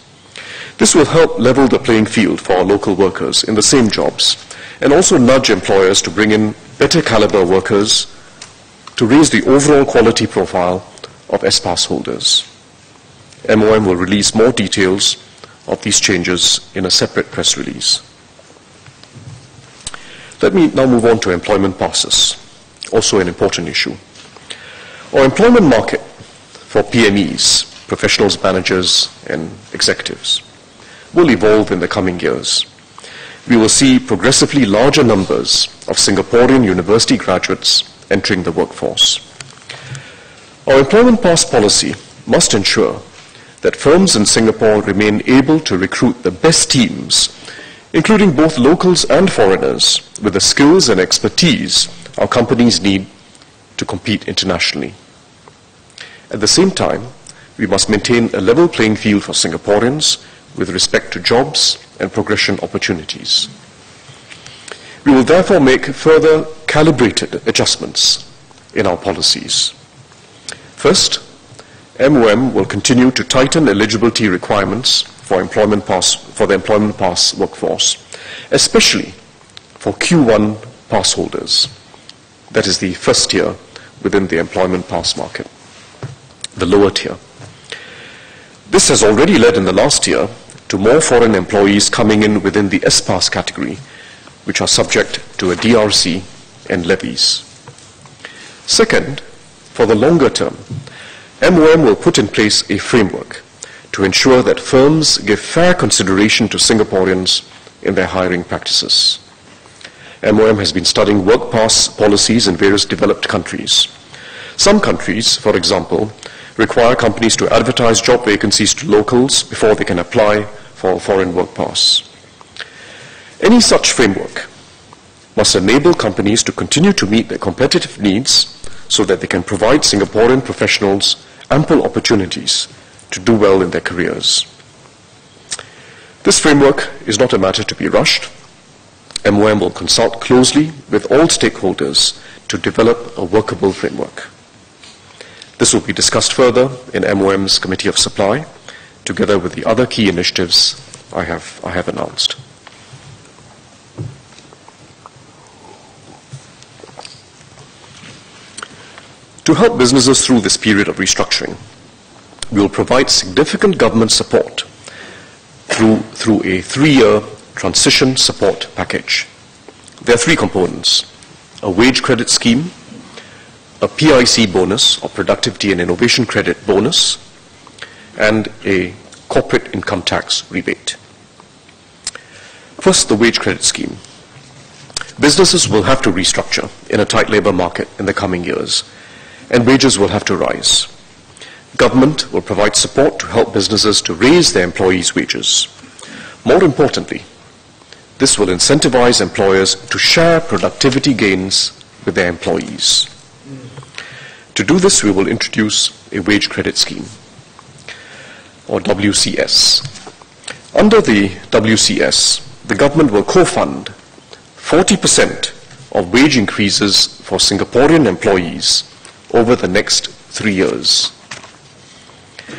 This will help level the playing field for our local workers in the same jobs and also nudge employers to bring in better caliber workers to raise the overall quality profile of SPAS holders. MOM will release more details of these changes in a separate press release. Let me now move on to employment passes, also an important issue. Our employment market for PMEs, professionals, managers, and executives, will evolve in the coming years. We will see progressively larger numbers of Singaporean university graduates entering the workforce. Our employment pass policy must ensure that firms in Singapore remain able to recruit the best teams, including both locals and foreigners, with the skills and expertise our companies need to compete internationally. At the same time, we must maintain a level playing field for Singaporeans with respect to jobs and progression opportunities. We will therefore make further calibrated adjustments in our policies. First, MOM will continue to tighten eligibility requirements for the employment pass workforce, especially for Q1 pass holders. That is the first tier within the employment pass market, the lower tier. This has already led in the last year to more foreign employees coming in within the SPAS category, which are subject to a DRC and levies. Second, for the longer term, MOM will put in place a framework to ensure that firms give fair consideration to Singaporeans in their hiring practices. MOM has been studying work pass policies in various developed countries. Some countries, for example, require companies to advertise job vacancies to locals before they can apply for a foreign work pass. Any such framework must enable companies to continue to meet their competitive needs so that they can provide Singaporean professionals ample opportunities to do well in their careers. This framework is not a matter to be rushed. MOM will consult closely with all stakeholders to develop a workable framework. This will be discussed further in MOM's Committee of Supply, together with the other key initiatives I have announced. To help businesses through this period of restructuring, we will provide significant government support through a 3-year transition support package. There are 3 components: a wage credit scheme, a PIC bonus, or productivity and innovation credit bonus, and a corporate income tax rebate. First, the wage credit scheme. Businesses will have to restructure in a tight labor market in the coming years, and wages will have to rise. Government will provide support to help businesses to raise their employees' wages. More importantly, this will incentivize employers to share productivity gains with their employees. To do this, we will introduce a wage credit scheme, or WCS. Under the WCS, the government will co-fund 40% of wage increases for Singaporean employees over the next 3 years.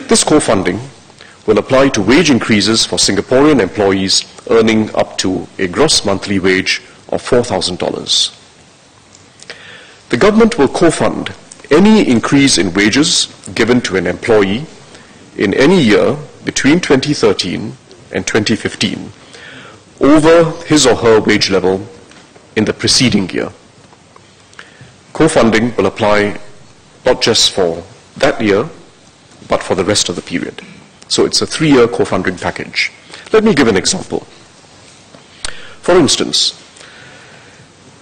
This co-funding will apply to wage increases for Singaporean employees earning up to a gross monthly wage of $4,000. The government will co-fund any increase in wages given to an employee in any year between 2013 and 2015 over his or her wage level in the preceding year. Co-funding will apply not just for that year, but for the rest of the period. So it's a 3-year co-funding package. Let me give an example. For instance,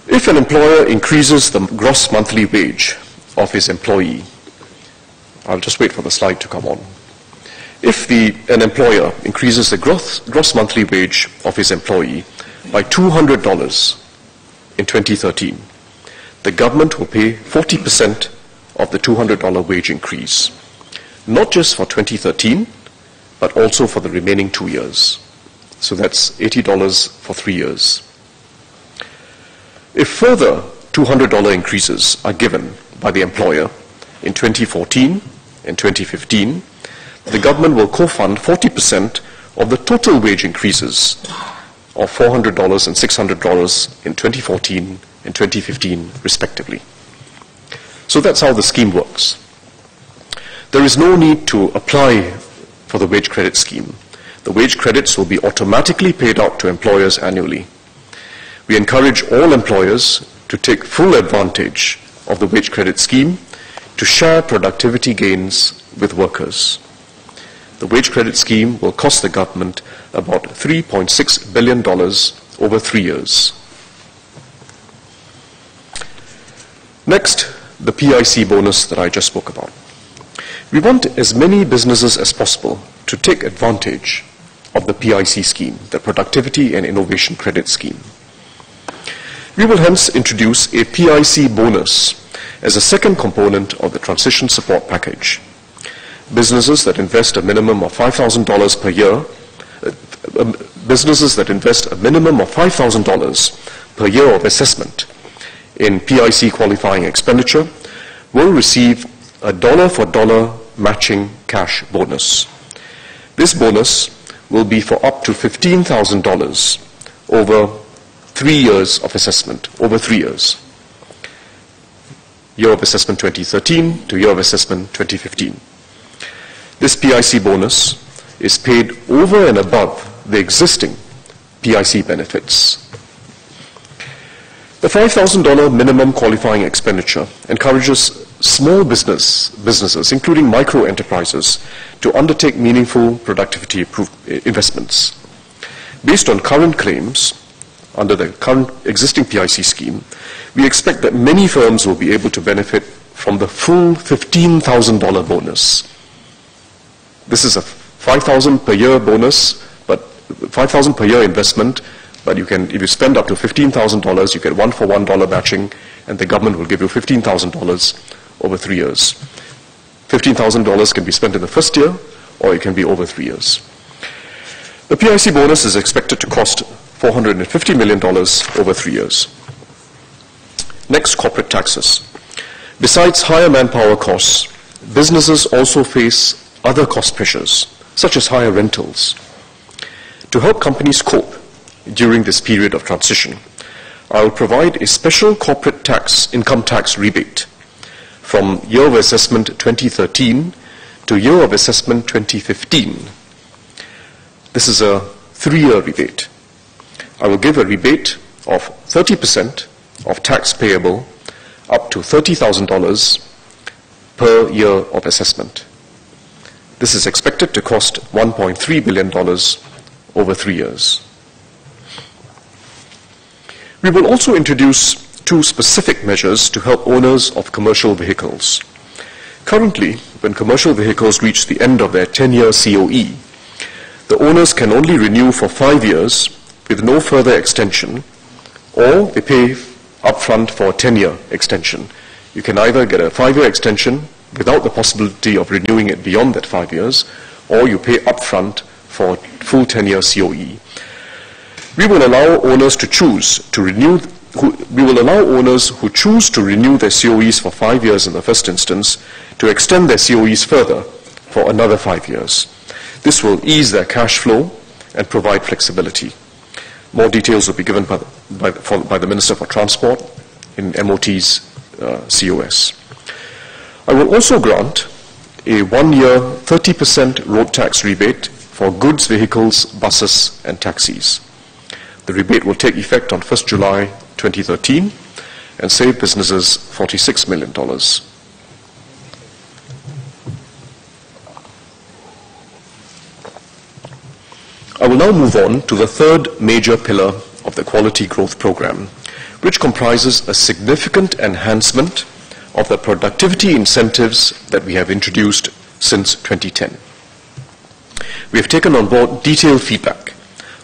if an employer increases the gross monthly wage of his employee, I'll just wait for the slide to come on. If an employer increases the gross monthly wage of his employee by $200 in 2013, the government will pay 40% of the $200 wage increase, not just for 2013, but also for the remaining 2 years. So that's $80 for 3 years. If further $200 increases are given by the employer in 2014 and 2015, the government will co-fund 40% of the total wage increases of $400 and $600 in 2014 and 2015 respectively. So that's how the scheme works. There is no need to apply for the wage credit scheme. The wage credits will be automatically paid out to employers annually. We encourage all employers to take full advantage of the wage credit scheme to share productivity gains with workers. The wage credit scheme will cost the government about $3.6 billion over 3 years. Next, the PIC bonus that I just spoke about. We want as many businesses as possible to take advantage of the PIC scheme, the Productivity and Innovation Credit Scheme. We will hence introduce a PIC bonus as a second component of the transition support package. Businesses that invest a minimum of $5,000 per year, businesses that invest a minimum of $5,000 per year of assessment in PIC qualifying expenditure will receive a dollar-for-dollar matching cash bonus. This bonus will be for up to $15,000 over 3 years of assessment, over 3 years. Year of assessment 2013 to year of assessment 2015. This PIC bonus is paid over and above the existing PIC benefits. The $5,000 minimum qualifying expenditure encourages small businesses, including micro enterprises, to undertake meaningful productivity investments. Based on current claims, under the current existing PIC scheme, we expect that many firms will be able to benefit from the full $15,000 bonus. This is a $5,000 per year bonus, but $5,000 per year investment, but you can, if you spend up to $15,000, you get $1-for-$1 matching, and the government will give you $15,000 over 3 years. $15,000 can be spent in the first year, or it can be over 3 years. The PIC bonus is expected to cost $450 million over 3 years. Next, corporate taxes. Besides higher manpower costs, businesses also face other cost pressures, such as higher rentals. To help companies cope during this period of transition, I will provide a special corporate income tax rebate from year of assessment 2013 to year of assessment 2015. This is a 3-year rebate. I will give a rebate of 30% of tax payable up to $30,000 per year of assessment. This is expected to cost $1.3 billion over 3 years. We will also introduce 2 specific measures to help owners of commercial vehicles. Currently, when commercial vehicles reach the end of their 10-year COE, the owners can only renew for 5 years with no further extension, or they pay upfront for a 10-year extension. You can either get a 5-year extension without the possibility of renewing it beyond that 5 years, or you pay upfront for a full 10-year COE. We will allow owners to choose to renew. We will allow owners who choose to renew their COEs for 5 years in the first instance to extend their COEs further for another 5 years. This will ease their cash flow and provide flexibility. More details will be given by the Minister for Transport in MOT's COS. I will also grant a 1-year 30% road tax rebate for goods vehicles, buses, and taxis. The rebate will take effect on 1st July 2013 and save businesses $46 million. I will now move on to the third major pillar of the Quality Growth Program, which comprises a significant enhancement of the productivity incentives that we have introduced since 2010. We have taken on board detailed feedback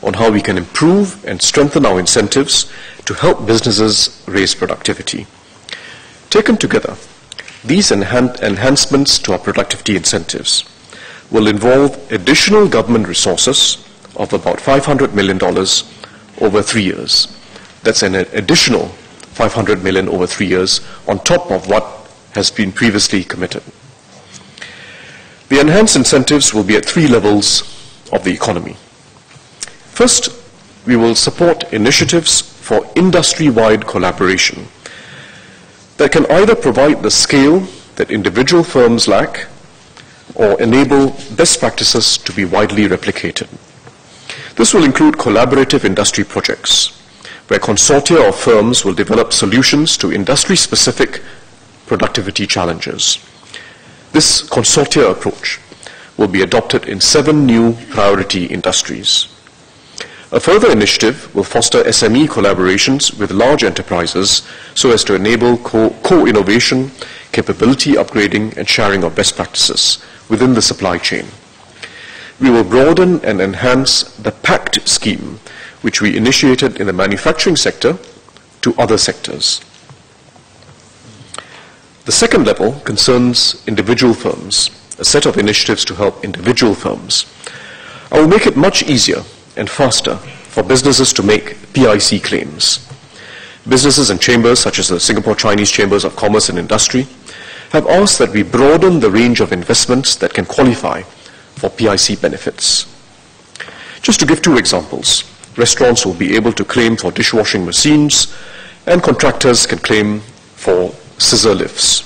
on how we can improve and strengthen our incentives to help businesses raise productivity. Taken together, these enhancements to our productivity incentives will involve additional government resources of about $500 million over 3 years. That's an additional $500 million over 3 years on top of what has been previously committed. The enhanced incentives will be at 3 levels of the economy. First, we will support initiatives for industry-wide collaboration that can either provide the scale that individual firms lack or enable best practices to be widely replicated. This will include collaborative industry projects, where consortia of firms will develop solutions to industry-specific productivity challenges. This consortia approach will be adopted in 7 new priority industries. A further initiative will foster SME collaborations with large enterprises so as to enable co-innovation, capability upgrading, and sharing of best practices within the supply chain. We will broaden and enhance the PACT scheme, which we initiated in the manufacturing sector, to other sectors. The second level concerns individual firms, a set of initiatives to help individual firms. I will make it much easier and faster for businesses to make PIC claims. Businesses and chambers, such as the Singapore Chinese Chambers of Commerce and Industry, have asked that we broaden the range of investments that can qualify for PIC benefits. Just to give 2 examples, restaurants will be able to claim for dishwashing machines, and contractors can claim for scissor lifts.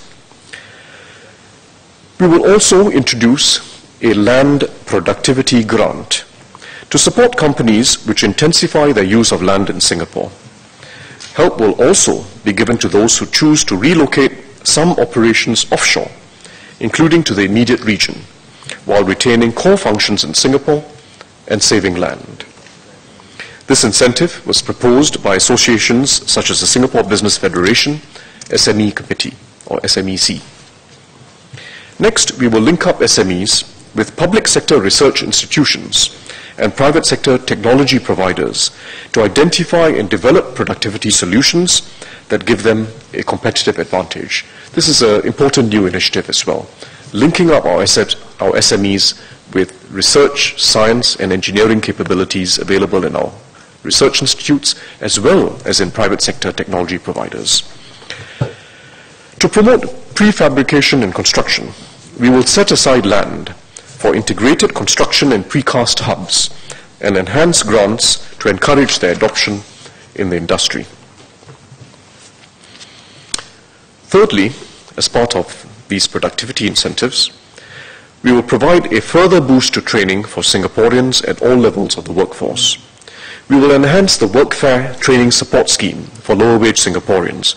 We will also introduce a land productivity grant to support companies which intensify their use of land in Singapore. Help will also be given to those who choose to relocate some operations offshore, including to the immediate region, while retaining core functions in Singapore and saving land. This incentive was proposed by associations such as the Singapore Business Federation, SME Committee, or SMEC. Next, we will link up SMEs with public sector research institutions and private sector technology providers to identify and develop productivity solutions that give them a competitive advantage. This is an important new initiative as well, linking up our SMEs with research, science, and engineering capabilities available in our research institutes as well as in private sector technology providers. To promote prefabrication and construction, we will set aside land for integrated construction and precast hubs and enhance grants to encourage their adoption in the industry. Thirdly, as part of these productivity incentives, we will provide a further boost to training for Singaporeans at all levels of the workforce. We will enhance the Workfare training support scheme for lower-wage Singaporeans,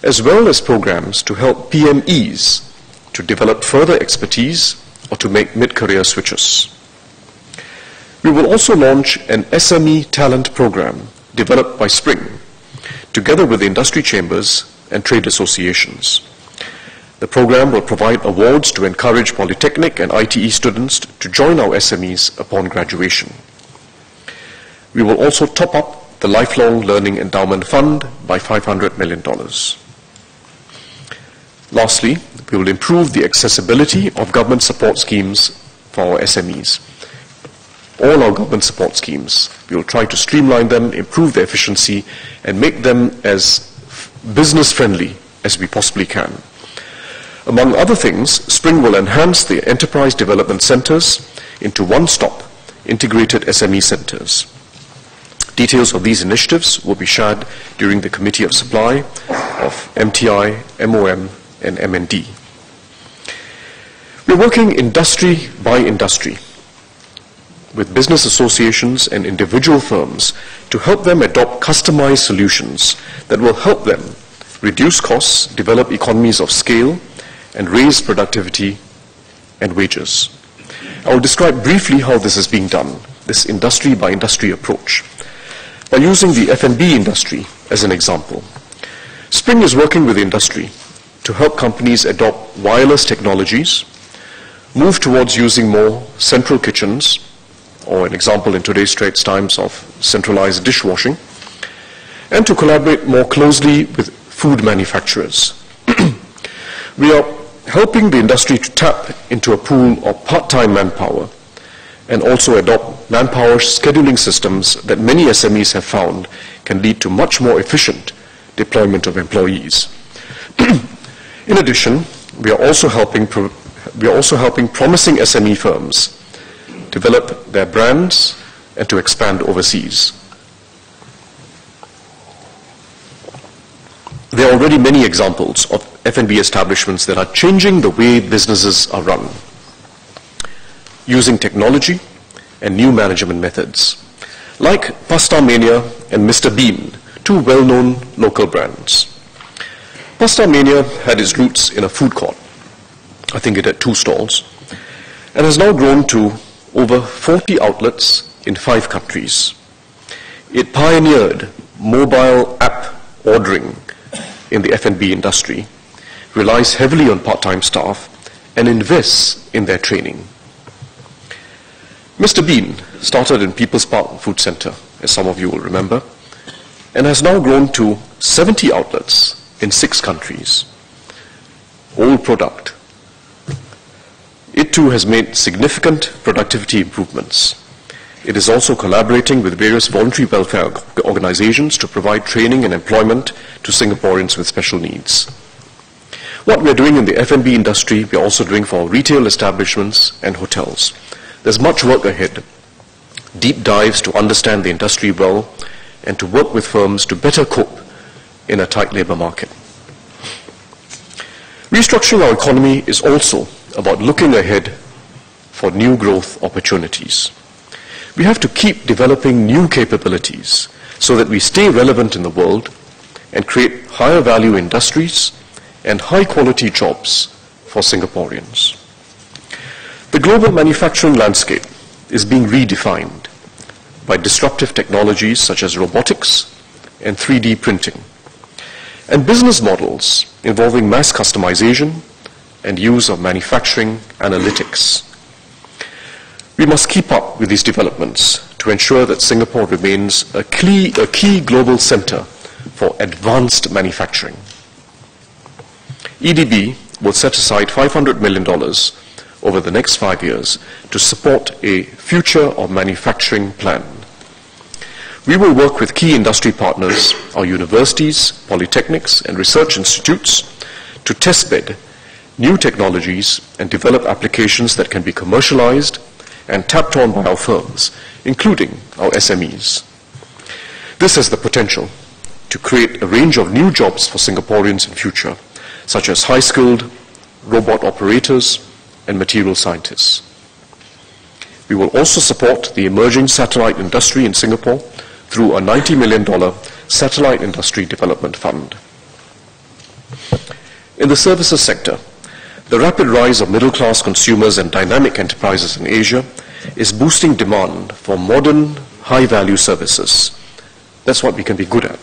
as well as programs to help PMEs to develop further expertise or to make mid-career switches. We will also launch an SME talent program developed by Spring, together with the industry chambers and trade associations. The program will provide awards to encourage polytechnic and ITE students to join our SMEs upon graduation. We will also top up the Lifelong Learning Endowment Fund by $500 million. Lastly, we will improve the accessibility of government support schemes for our SMEs. All our government support schemes, we will try to streamline them, improve their efficiency, and make them as business-friendly as we possibly can. Among other things, Spring will enhance the enterprise development centers into one-stop integrated SME centers. Details of these initiatives will be shared during the Committee of Supply of MTI, MOM, and MND. We're working industry by industry with business associations and individual firms to help them adopt customized solutions that will help them reduce costs, develop economies of scale, and raise productivity and wages. I will describe briefly how this is being done, this industry by industry approach, by using the F&B industry as an example. Spring is working with the industry to help companies adopt wireless technologies, move towards using more central kitchens, or an example in today's Straits Times of centralized dishwashing, and to collaborate more closely with food manufacturers. We are helping the industry to tap into a pool of part-time manpower and also adopt manpower scheduling systems that many SMEs have found can lead to much more efficient deployment of employees. In addition, we are also helping promising SME firms develop their brands and to expand overseas. There are already many examples of F&B establishments that are changing the way businesses are run, using technology and new management methods, like Pasta Mania and Mr. Bean, two well-known local brands. Pasta Mania had its roots in a food court. I think it had 2 stalls, and has now grown to over 40 outlets in 5 countries. It pioneered mobile app ordering in the F&B industry, relies heavily on part-time staff, and invests in their training. Mr. Bean started in People's Park Food Centre, as some of you will remember, and has now grown to 70 outlets in 6 countries. Old product. It too has made significant productivity improvements. It is also collaborating with various voluntary welfare organizations to provide training and employment to Singaporeans with special needs. What we're doing in the F&B industry, we're also doing for retail establishments and hotels. There's much work ahead. Deep dives to understand the industry well and to work with firms to better cope in a tight labor market. Restructuring our economy is also about looking ahead for new growth opportunities. We have to keep developing new capabilities so that we stay relevant in the world and create higher value industries and high quality jobs for Singaporeans. The global manufacturing landscape is being redefined by disruptive technologies such as robotics and 3D printing, and business models involving mass customization and use of manufacturing analytics. We must keep up with these developments to ensure that Singapore remains a key global center for advanced manufacturing. EDB will set aside $500 million over the next 5 years to support a future of manufacturing plan. We will work with key industry partners, our universities, polytechnics, and research institutes to testbed new technologies and develop applications that can be commercialized and tapped on by our firms, including our SMEs. This has the potential to create a range of new jobs for Singaporeans in future, such as high-skilled robot operators and material scientists. We will also support the emerging satellite industry in Singapore through a $90 million Satellite Industry Development Fund. In the services sector, the rapid rise of middle-class consumers and dynamic enterprises in Asia is boosting demand for modern, high-value services. That's what we can be good at.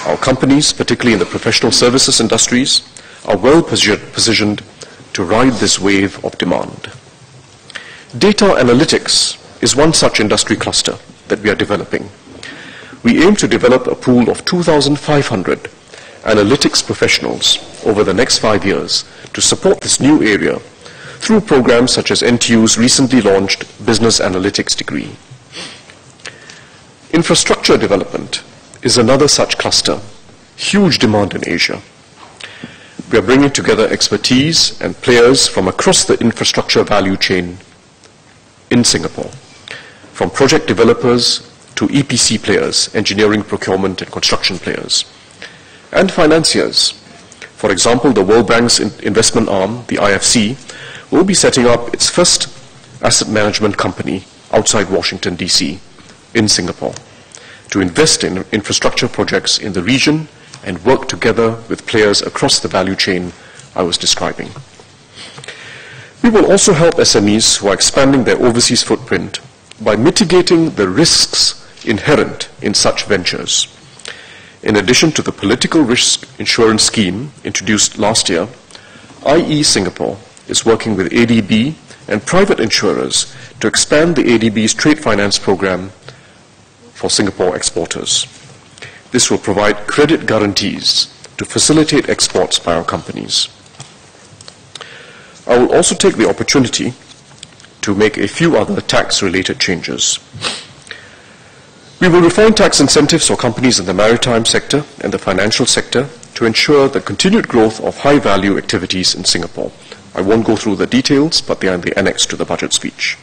Our companies, particularly in the professional services industries, are well positioned to ride this wave of demand. Data analytics is one such industry cluster that we are developing. We aim to develop a pool of 2,500 analytics professionals over the next 5 years to support this new area through programs such as NTU's recently launched Business Analytics degree. Infrastructure development is another such cluster, huge demand in Asia. We are bringing together expertise and players from across the infrastructure value chain in Singapore, from project developers to EPC players, engineering, procurement, and construction players, and financiers. For example, the World Bank's investment arm, the IFC, will be setting up its first asset management company outside Washington, D.C., in Singapore, to invest in infrastructure projects in the region and work together with players across the value chain I was describing. We will also help SMEs who are expanding their overseas footprint by mitigating the risks inherent in such ventures. In addition to the political risk insurance scheme introduced last year, IE Singapore is working with ADB and private insurers to expand the ADB's trade finance program for Singapore exporters. This will provide credit guarantees to facilitate exports by our companies. I will also take the opportunity to make a few other tax-related changes. We will refine tax incentives for companies in the maritime sector and the financial sector to ensure the continued growth of high-value activities in Singapore. I won't go through the details, but they are in the annex to the budget speech.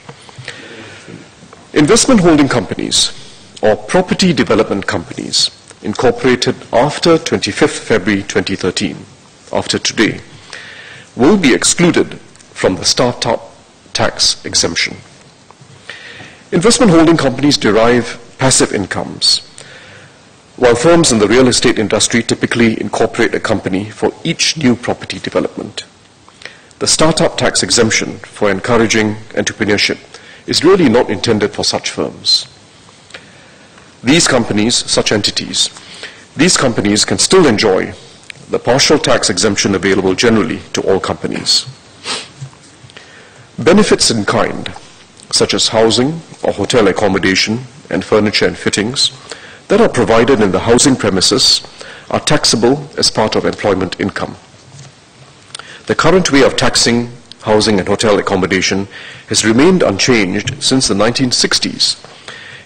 Investment holding companies or property development companies incorporated after 25th February 2013, after today, will be excluded from the start-up tax exemption. Investment holding companies derive passive incomes, while firms in the real estate industry typically incorporate a company for each new property development. The start-up tax exemption for encouraging entrepreneurship is really not intended for such firms. These companies, such entities, these companies can still enjoy the partial tax exemption available generally to all companies. Benefits in kind, such as housing or hotel accommodation and furniture and fittings, that are provided in the housing premises are taxable as part of employment income. The current way of taxing housing and hotel accommodation has remained unchanged since the 1960s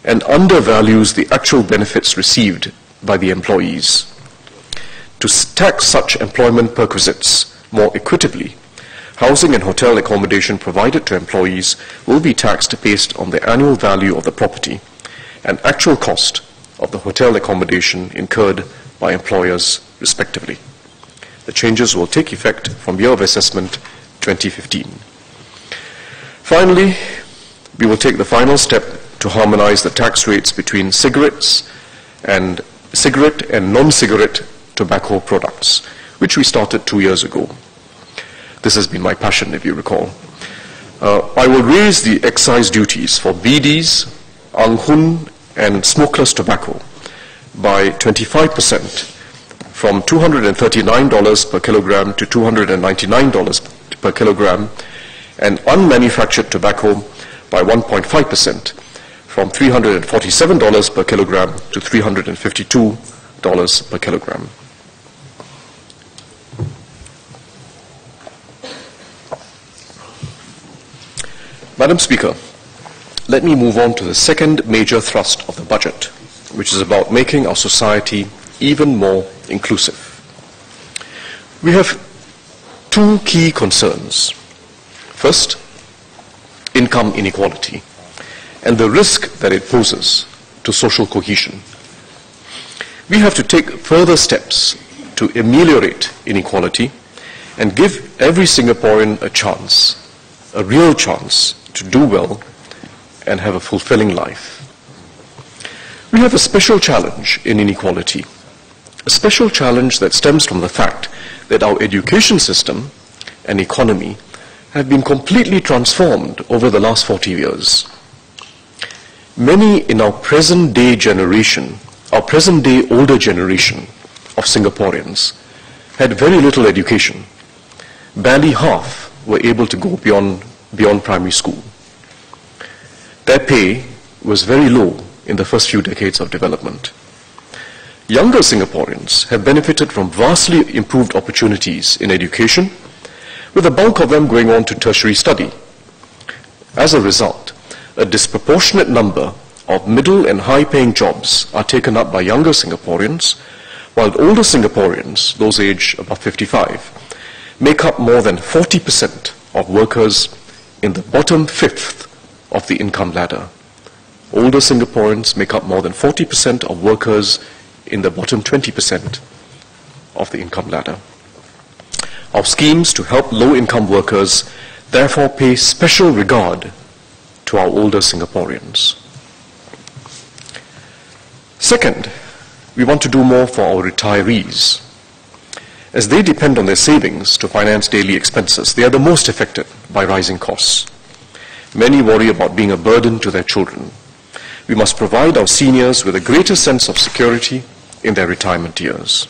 and undervalues the actual benefits received by the employees. To tax such employment perquisites more equitably, housing and hotel accommodation provided to employees will be taxed based on the annual value of the property and actual cost of the hotel accommodation incurred by employers respectively. The changes will take effect from year of assessment 2015. Finally, we will take the final step to harmonize the tax rates between cigarette and non-cigarette tobacco products, which we started 2 years ago. This has been my passion, if you recall. I will raise the excise duties for BDs, Anghun, and smokeless tobacco by 25%, from $239 per kilogram to $299 per kilogram, and unmanufactured tobacco by 1.5%, from $347 per kilogram to $352 per kilogram. Madam Speaker, let me move on to the second major thrust of the budget, which is about making our society even more inclusive. We have two key concerns. First, income inequality and the risk that it poses to social cohesion. We have to take further steps to ameliorate inequality and give every Singaporean a chance, a real chance, to do well and have a fulfilling life. We have a special challenge in inequality, a special challenge that stems from the fact that our education system and economy have been completely transformed over the last 40 years. Many in our present-day generation, our present-day older generation of Singaporeans had very little education. Barely half were able to go beyond primary school. Their pay was very low in the first few decades of development. Younger Singaporeans have benefited from vastly improved opportunities in education, with the bulk of them going on to tertiary study. As a result, a disproportionate number of middle and high-paying jobs are taken up by younger Singaporeans, while older Singaporeans, those aged above 55, make up more than 40% of workers in the bottom fifth of the income ladder. Older Singaporeans make up more than 40% of workers in the bottom 20% of the income ladder. Our schemes to help low-income workers therefore pay special regard to our older Singaporeans. Second, we want to do more for our retirees. As they depend on their savings to finance daily expenses, they are the most affected by rising costs. Many worry about being a burden to their children. We must provide our seniors with a greater sense of security in their retirement years.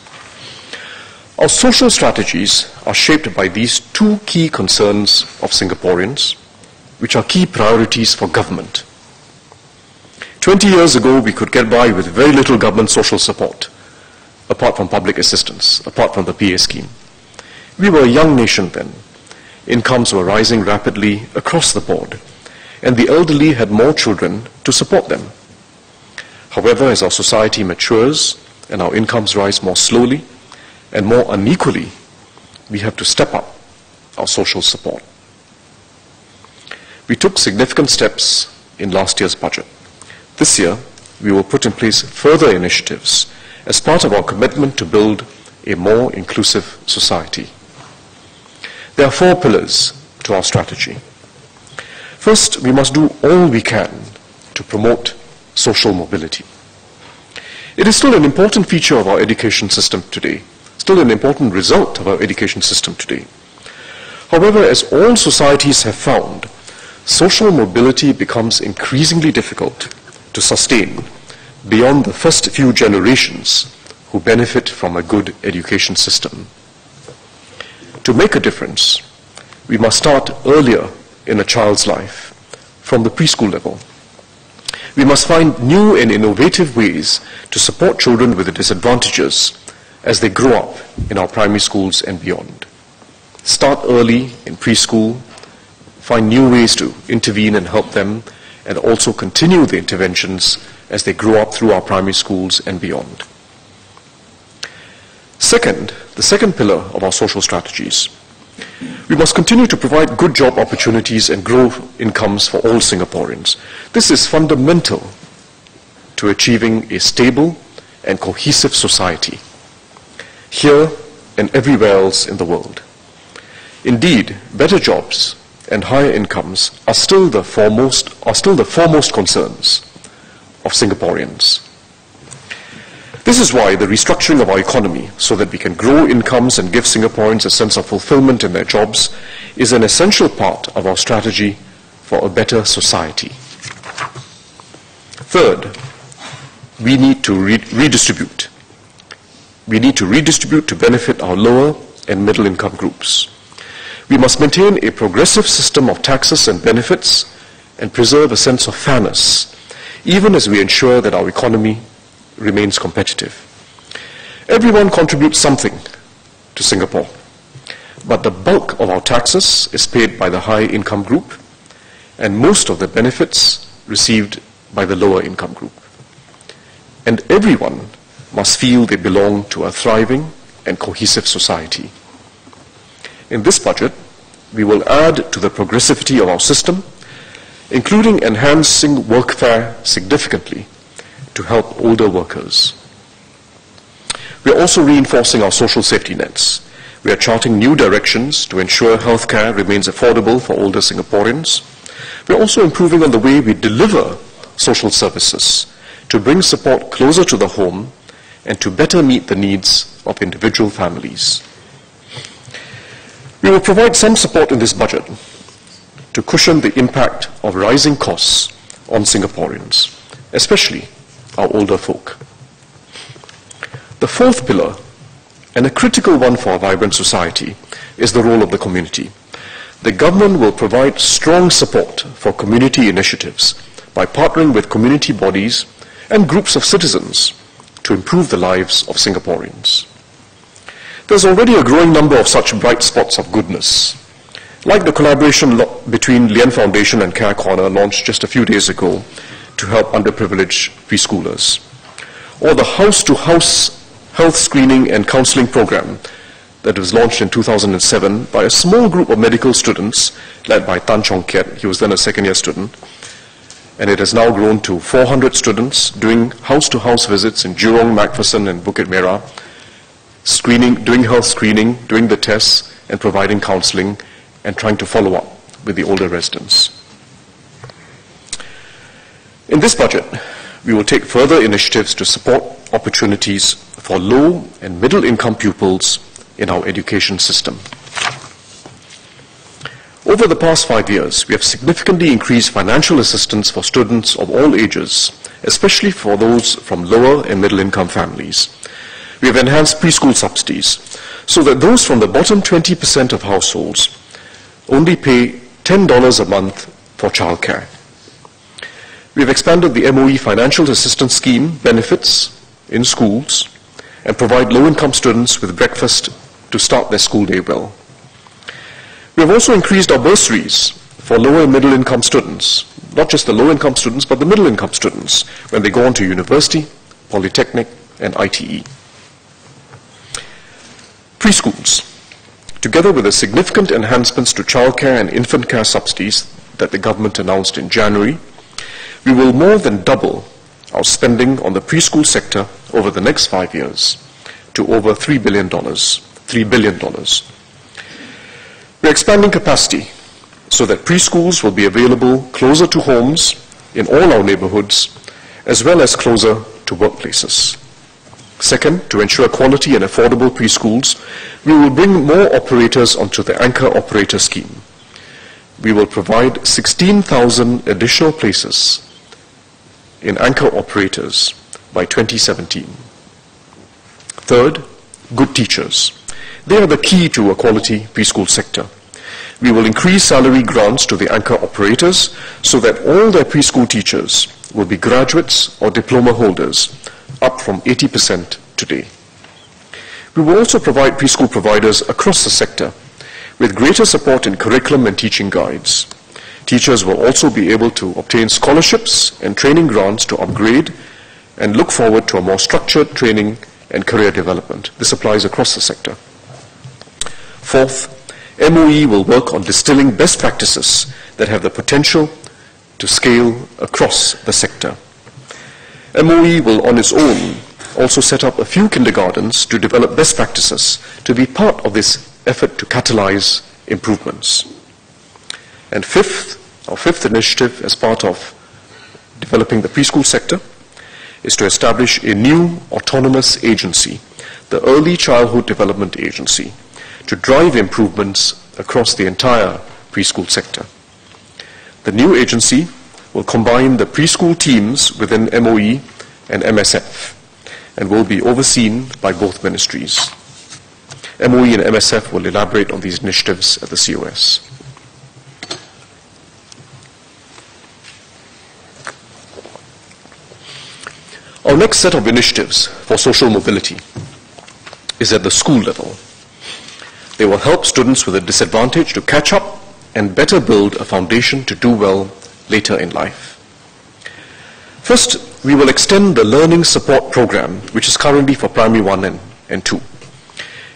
Our social strategies are shaped by these two key concerns of Singaporeans, which are key priorities for government. 20 years ago, we could get by with very little government social support, apart from public assistance, apart from the PA scheme. We were a young nation then. Incomes were rising rapidly across the board, and the elderly had more children to support them. However, as our society matures and our incomes rise more slowly and more unequally, we have to step up our social support. We took significant steps in last year's budget. This year, we will put in place further initiatives as part of our commitment to build a more inclusive society. There are 4 pillars to our strategy. First, we must do all we can to promote social mobility. It is still an important feature of our education system today, still an important result of our education system today. However, as all societies have found, social mobility becomes increasingly difficult to sustain beyond the first few generations who benefit from a good education system. To make a difference, we must start earlier in a child's life, from the preschool level. We must find new and innovative ways to support children with disadvantages as they grow up in our primary schools and beyond. Start early in preschool, find new ways to intervene and help them, and also continue the interventions as they grow up through our primary schools and beyond. Second, the second pillar of our social strategies. We must continue to provide good job opportunities and grow incomes for all Singaporeans. This is fundamental to achieving a stable and cohesive society, here and everywhere else in the world. Indeed, better jobs and higher incomes are still the foremost concerns of Singaporeans. This is why the restructuring of our economy so that we can grow incomes and give Singaporeans a sense of fulfillment in their jobs is an essential part of our strategy for a better society. Third, we need to redistribute. We need to redistribute to benefit our lower and middle income groups. We must maintain a progressive system of taxes and benefits and preserve a sense of fairness, even as we ensure that our economy remains competitive. Everyone contributes something to Singapore, but the bulk of our taxes is paid by the high income group and most of the benefits received by the lower income group. And everyone must feel they belong to a thriving and cohesive society. In this budget, we will add to the progressivity of our system, including enhancing workfare significantly to help older workers. We are also reinforcing our social safety nets. We are charting new directions to ensure healthcare remains affordable for older Singaporeans. We are also improving on the way we deliver social services to bring support closer to the home and to better meet the needs of individual families. We will provide some support in this budget to cushion the impact of rising costs on Singaporeans, especially our older folk. The fourth pillar, and a critical one for a vibrant society, is the role of the community. The government will provide strong support for community initiatives by partnering with community bodies and groups of citizens to improve the lives of Singaporeans. There's already a growing number of such bright spots of goodness, like the collaboration between Lian Foundation and Care Corner launched just a few days ago to help underprivileged preschoolers, or the house-to-house health screening and counseling program that was launched in 2007 by a small group of medical students led by Tan Chong Kiat. He was then a second-year student, and it has now grown to 400 students doing house-to-house visits in Jurong, Macpherson, and Bukit Merah, doing health screening, doing the tests, and providing counseling, and trying to follow up with the older residents. In this budget, we will take further initiatives to support opportunities for low and middle income pupils in our education system. Over the past 5 years, we have significantly increased financial assistance for students of all ages, especially for those from lower and middle income families. We have enhanced preschool subsidies so that those from the bottom 20% of households only pay $10 a month for childcare. We have expanded the MOE Financial Assistance Scheme benefits in schools and provide low-income students with breakfast to start their school day well. We have also increased our bursaries for lower and middle income students, not just the low income students, but the middle income students when they go on to university, polytechnic, and ITE. Preschools. Together with the significant enhancements to childcare and infant care subsidies that the government announced in January, we will more than double our spending on the preschool sector over the next 5 years to over $3 billion. We're expanding capacity so that preschools will be available closer to homes in all our neighborhoods, as well as closer to workplaces. Second, to ensure quality and affordable preschools, we will bring more operators onto the Anchor Operator Scheme. We will provide 16,000 additional places in Anchor Operators by 2017. Third, good teachers. They are the key to a quality preschool sector. We will increase salary grants to the Anchor Operators so that all their preschool teachers will be graduates or diploma holders, up from 80% today. We will also provide preschool providers across the sector with greater support in curriculum and teaching guides. Teachers will also be able to obtain scholarships and training grants to upgrade and look forward to a more structured training and career development. This applies across the sector. Fourth, MOE will work on distilling best practices that have the potential to scale across the sector. MOE will on its own also set up a few kindergartens to develop best practices to be part of this effort to catalyze improvements. And fifth, our fifth initiative as part of developing the preschool sector is to establish a new autonomous agency, the Early Childhood Development Agency, to drive improvements across the entire preschool sector. The new agency will combine the preschool teams within MOE and MSF and will be overseen by both ministries. MOE and MSF will elaborate on these initiatives at the COS. Our next set of initiatives for social mobility is at the school level. They will help students with a disadvantage to catch up and better build a foundation to do well later in life. First, we will extend the Learning Support Program, which is currently for Primary 1 and 2.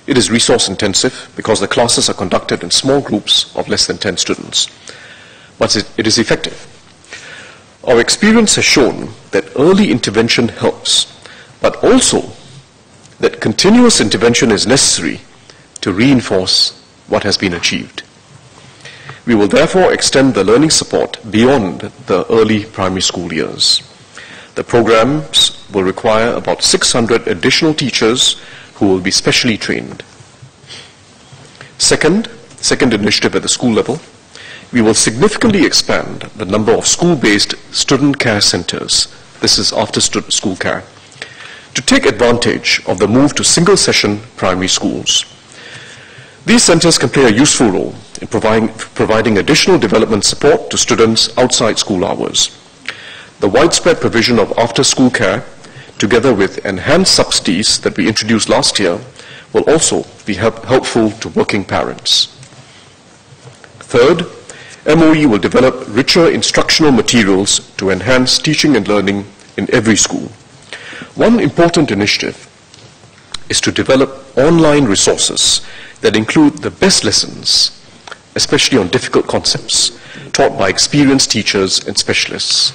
It is resource intensive because the classes are conducted in small groups of less than 10 students, but it is effective. Our experience has shown that early intervention helps, but also that continuous intervention is necessary to reinforce what has been achieved. We will therefore extend the learning support beyond the early primary school years. The programs will require about 600 additional teachers who will be specially trained. Second initiative at the school level, we will significantly expand the number of school-based student care centers, this is after school care, to take advantage of the move to single-session primary schools. These centers can play a useful role in providing additional development support to students outside school hours. The widespread provision of after-school care, together with enhanced subsidies that we introduced last year, will also be helpful to working parents. Third, MOE will develop richer instructional materials to enhance teaching and learning in every school. One important initiative is to develop online resources that include the best lessons, especially on difficult concepts, taught by experienced teachers and specialists.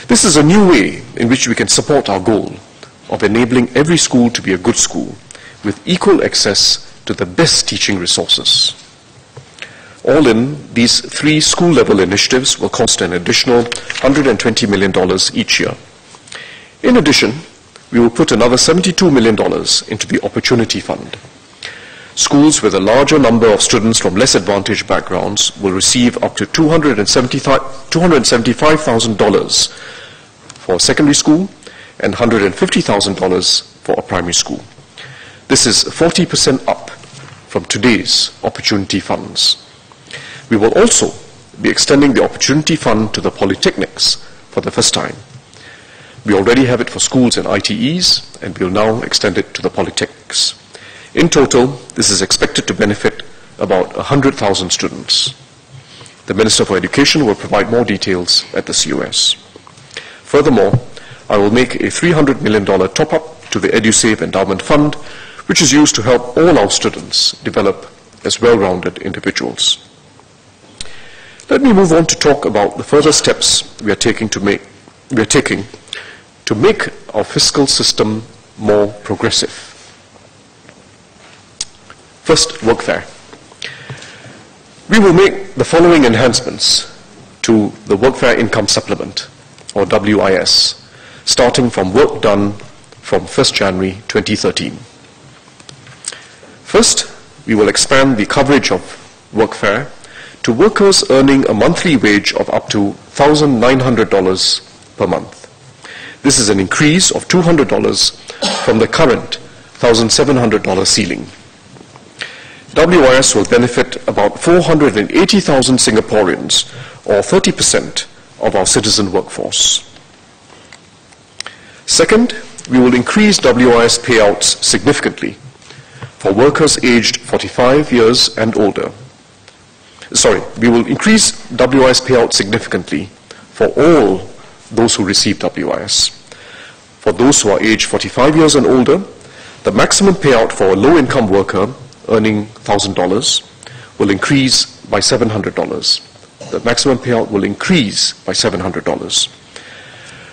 This is a new way in which we can support our goal of enabling every school to be a good school with equal access to the best teaching resources. All in, these 3 school-level initiatives will cost an additional $120 million each year. In addition, we will put another $72 million into the Opportunity Fund. Schools with a larger number of students from less advantaged backgrounds will receive up to $275,000 for secondary school and $150,000 for a primary school. This is 40% up from today's Opportunity Funds. We will also be extending the Opportunity Fund to the polytechnics for the first time. We already have it for schools and ITEs, and we will now extend it to the polytechnics. In total, this is expected to benefit about 100,000 students. The Minister for Education will provide more details at the COS. Furthermore, I will make a $300 million top-up to the EduSave Endowment Fund, which is used to help all our students develop as well-rounded individuals. Let me move on to talk about the further steps we are taking to make our fiscal system more progressive. First, Workfare. We will make the following enhancements to the Workfare Income Supplement, or WIS, starting from work done from 1st January 2013. First, we will expand the coverage of Workfare to workers earning a monthly wage of up to $1,900 per month. This is an increase of $200 from the current $1,700 ceiling. WIS will benefit about 480,000 Singaporeans, or 30% of our citizen workforce. Second, we will increase WIS payouts significantly for workers aged 45 years and older. We will increase WIS payouts significantly for all those who receive WIS. For those who are aged 45 years and older, the maximum payout for a low-income worker earning $1,000 will increase by $700. The maximum payout will increase by $700.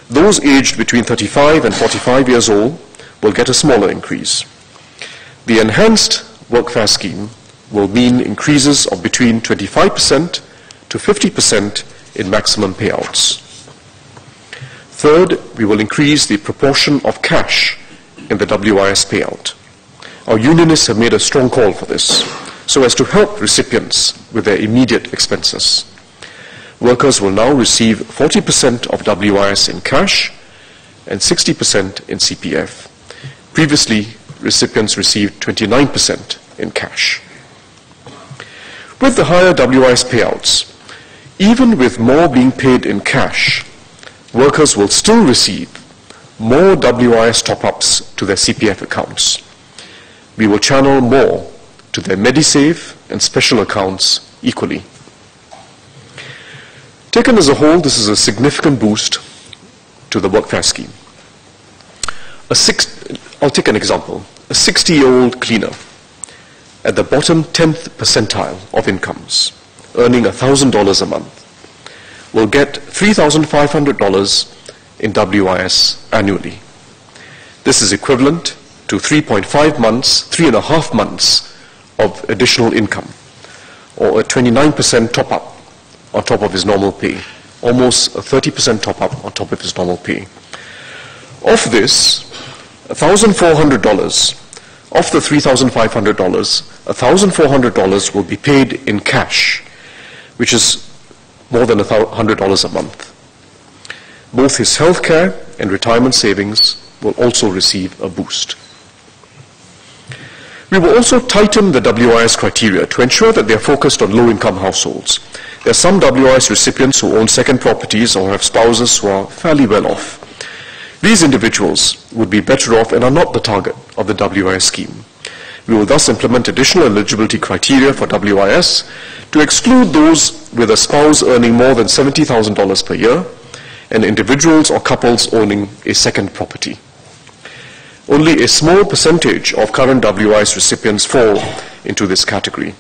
Those aged between 35 and 45 years old will get a smaller increase. The enhanced Workfare scheme will mean increases of between 25% to 50% in maximum payouts. Third, we will increase the proportion of cash in the WIS payout. Our unionists have made a strong call for this, so as to help recipients with their immediate expenses. Workers will now receive 40% of WIS in cash and 60% in CPF. Previously, recipients received 29% in cash. With the higher WIS payouts, even with more being paid in cash, workers will still receive more WIS top-ups to their CPF accounts. We will channel more to their MediSave and special accounts equally. Taken as a whole, this is a significant boost to the Workfare scheme. I'll take an example. A 60-year-old cleaner at the bottom 10th percentile of incomes, earning $1,000 a month, will get $3,500 in WIS annually. This is equivalent to 3.5 months of additional income, or a 29% top-up on top of his normal pay, almost a 30% top-up on top of his normal pay. Of this, $1,400, of the $3,500, $1,400 will be paid in cash, which is more than $100 a month. Both his healthcare and retirement savings will also receive a boost. We will also tighten the WIS criteria to ensure that they are focused on low-income households. There are some WIS recipients who own second properties or have spouses who are fairly well off. These individuals would be better off and are not the target of the WIS scheme. We will thus implement additional eligibility criteria for WIS to exclude those with a spouse earning more than $70,000 per year and individuals or couples owning a second property. Only a small percentage of current WIS recipients fall into this category,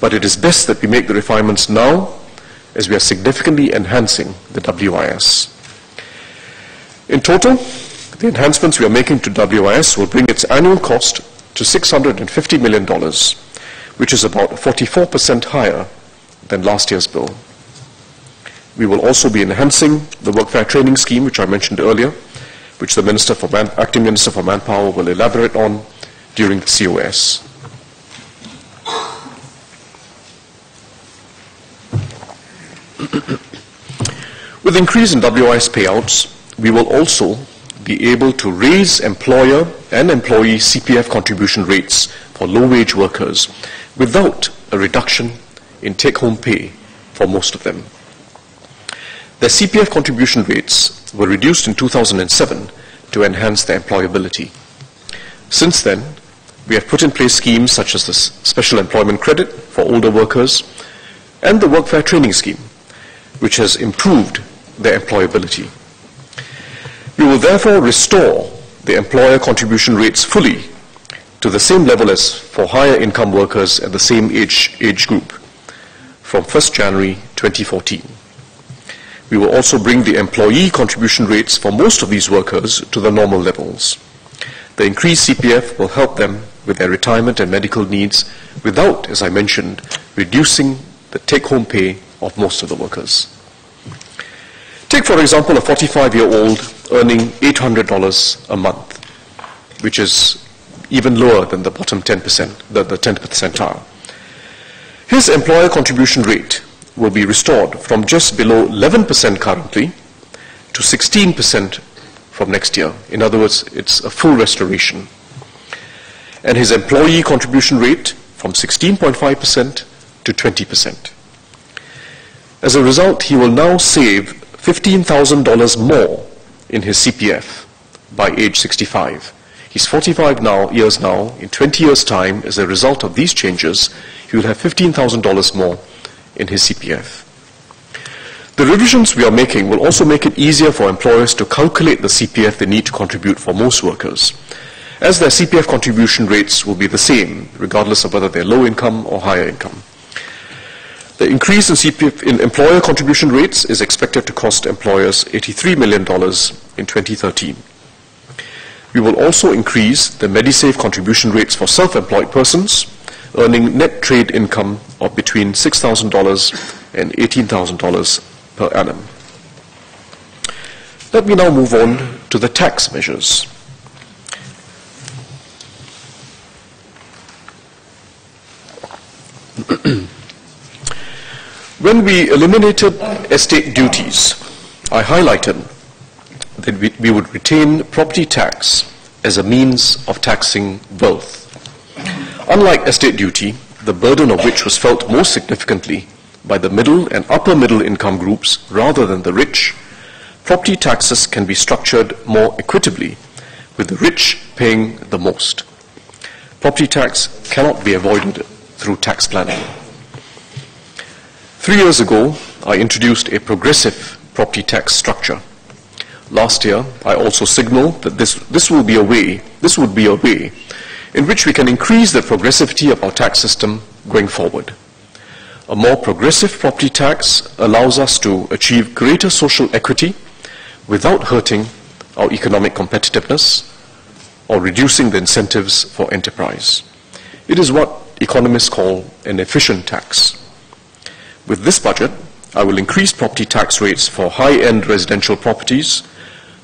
but it is best that we make the refinements now as we are significantly enhancing the WIS. In total, the enhancements we are making to WIS will bring its annual cost to $650 million, which is about 44% higher than last year's bill. We will also be enhancing the Workfare training scheme, which I mentioned earlier, which the Acting Minister for Manpower will elaborate on during the COS. With increase in WIS payouts, we will also be able to raise employer and employee CPF contribution rates for low-wage workers without a reduction in take-home pay for most of them. Their CPF contribution rates were reduced in 2007 to enhance their employability. Since then, we have put in place schemes such as the Special Employment Credit for older workers, and the Workfare training scheme, which has improved their employability. We will therefore restore the employer contribution rates fully to the same level as for higher income workers at the same age group from 1st January 2014. We will also bring the employee contribution rates for most of these workers to the normal levels. The increased CPF will help them with their retirement and medical needs without, as I mentioned, reducing the take-home pay of most of the workers. Take, for example, a 45-year-old earning $800 a month, which is even lower than the bottom 10%, the 10th percentile. His employer contribution rate will be restored from just below 11% currently to 16% from next year. In other words, it's a full restoration. And his employee contribution rate from 16.5% to 20%. As a result, he will now save $15,000 more in his CPF by age 65. He's 45 years now. In 20 years' time, as a result of these changes, he will have $15,000 more in his CPF. The revisions we are making will also make it easier for employers to calculate the CPF they need to contribute for most workers, as their CPF contribution rates will be the same, regardless of whether they're low income or higher income. The increase in CPF in employer contribution rates is expected to cost employers $83 million in 2013. We will also increase the MediSave contribution rates for self-employed persons earning net trade income of between $6,000 and $18,000 per annum. Let me now move on to the tax measures. When we eliminated estate duties, I highlighted that we would retain property tax as a means of taxing wealth. Unlike estate duty, the burden of which was felt most significantly by the middle and upper middle income groups rather than the rich, property taxes can be structured more equitably, with the rich paying the most. Property tax cannot be avoided through tax planning. 3 years ago, I introduced a progressive property tax structure. Last year, I also signaled that this would be a way in which we can increase the progressivity of our tax system going forward. A more progressive property tax allows us to achieve greater social equity without hurting our economic competitiveness or reducing the incentives for enterprise. It is what economists call an efficient tax. With this budget, I will increase property tax rates for high-end residential properties,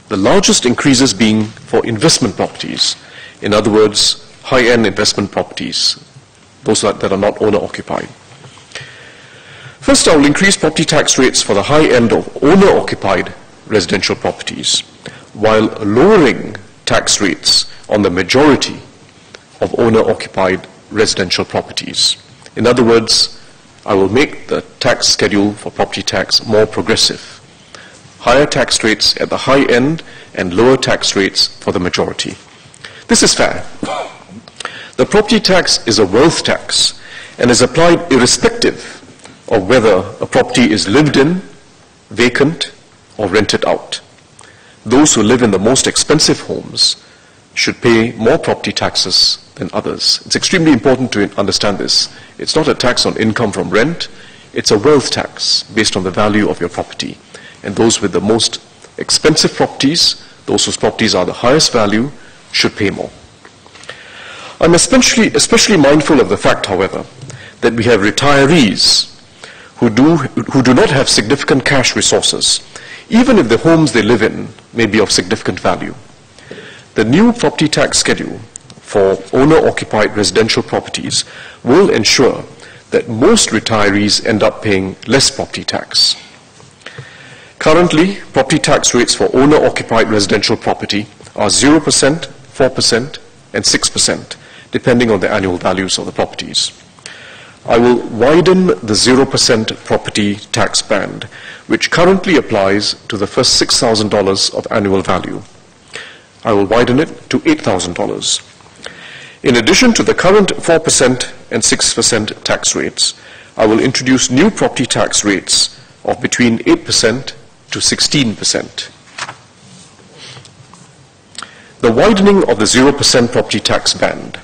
the largest increases being for investment properties. In other words, high-end investment properties, those that are not owner-occupied. First, I will increase property tax rates for the high end of owner-occupied residential properties, while lowering tax rates on the majority of owner-occupied residential properties. In other words, I will make the tax schedule for property tax more progressive. Higher tax rates at the high end and lower tax rates for the majority. This is fair. The property tax is a wealth tax and is applied irrespective of whether a property is lived in, vacant, or rented out. Those who live in the most expensive homes should pay more property taxes than others. It's extremely important to understand this. It's not a tax on income from rent, it's a wealth tax based on the value of your property. And those with the most expensive properties, those whose properties are the highest value, should pay more. I'm especially mindful of the fact, however, that we have retirees who do not have significant cash resources, even if the homes they live in may be of significant value. The new property tax schedule for owner-occupied residential properties will ensure that most retirees end up paying less property tax. Currently, property tax rates for owner-occupied residential property are 0%, 4%, and 6%, depending on the annual values of the properties. I will widen the 0% property tax band, which currently applies to the first $6,000 of annual value. I will widen it to $8,000. In addition to the current 4% and 6% tax rates, I will introduce new property tax rates of between 8% to 16%. The widening of the 0% property tax band,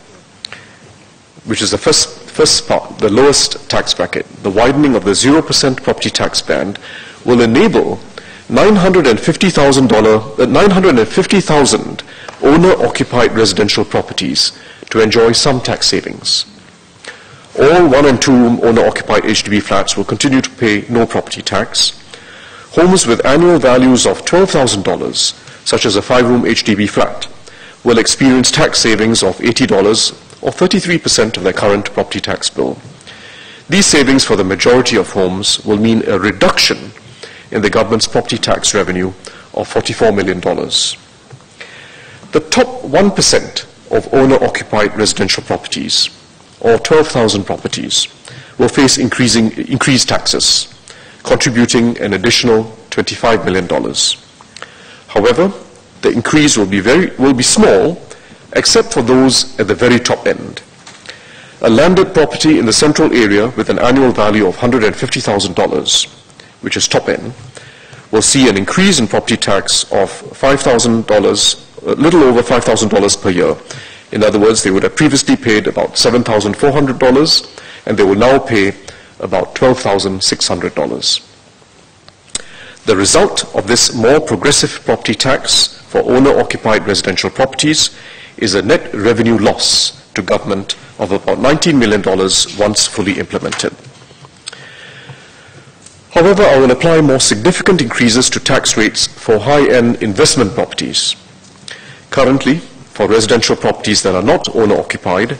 which is the first part, the lowest tax bracket, the widening of the 0% property tax band will enable 950,000 owner-occupied residential properties to enjoy some tax savings. All 1 and 2 room owner-occupied HDB flats will continue to pay no property tax. Homes with annual values of $12,000, such as a 5-room HDB flat, will experience tax savings of $80 or 33% of their current property tax bill. These savings for the majority of homes will mean a reduction in the government's property tax revenue of $44 million. The top 1% of owner-occupied residential properties, or 12,000 properties, will face increased taxes, contributing an additional $25 million. However, the increase will be small, except for those at the very top end. A landed property in the central area with an annual value of $150,000, which is top end, will see an increase in property tax of $5,000, a little over $5,000 per year. In other words, they would have previously paid about $7,400, and they will now pay about $12,600. The result of this more progressive property tax for owner-occupied residential properties is a net revenue loss to government of about $19 million once fully implemented. However, I will apply more significant increases to tax rates for high-end investment properties. Currently, for residential properties that are not owner-occupied,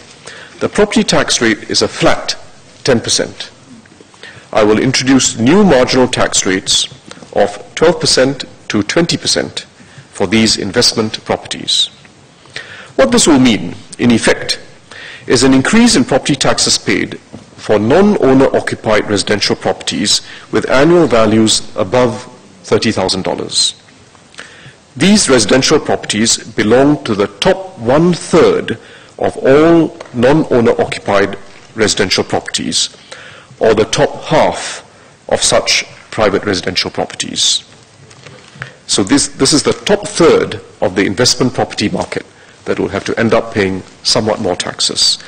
the property tax rate is a flat 10%. I will introduce new marginal tax rates of 12% to 20% for these investment properties. What this will mean, in effect, is an increase in property taxes paid for non-owner-occupied residential properties with annual values above $30,000. These residential properties belong to the top 1/3 of all non-owner-occupied residential properties, or the top half of such private residential properties. So this is the top third of the investment property market that will have to end up paying somewhat more taxes.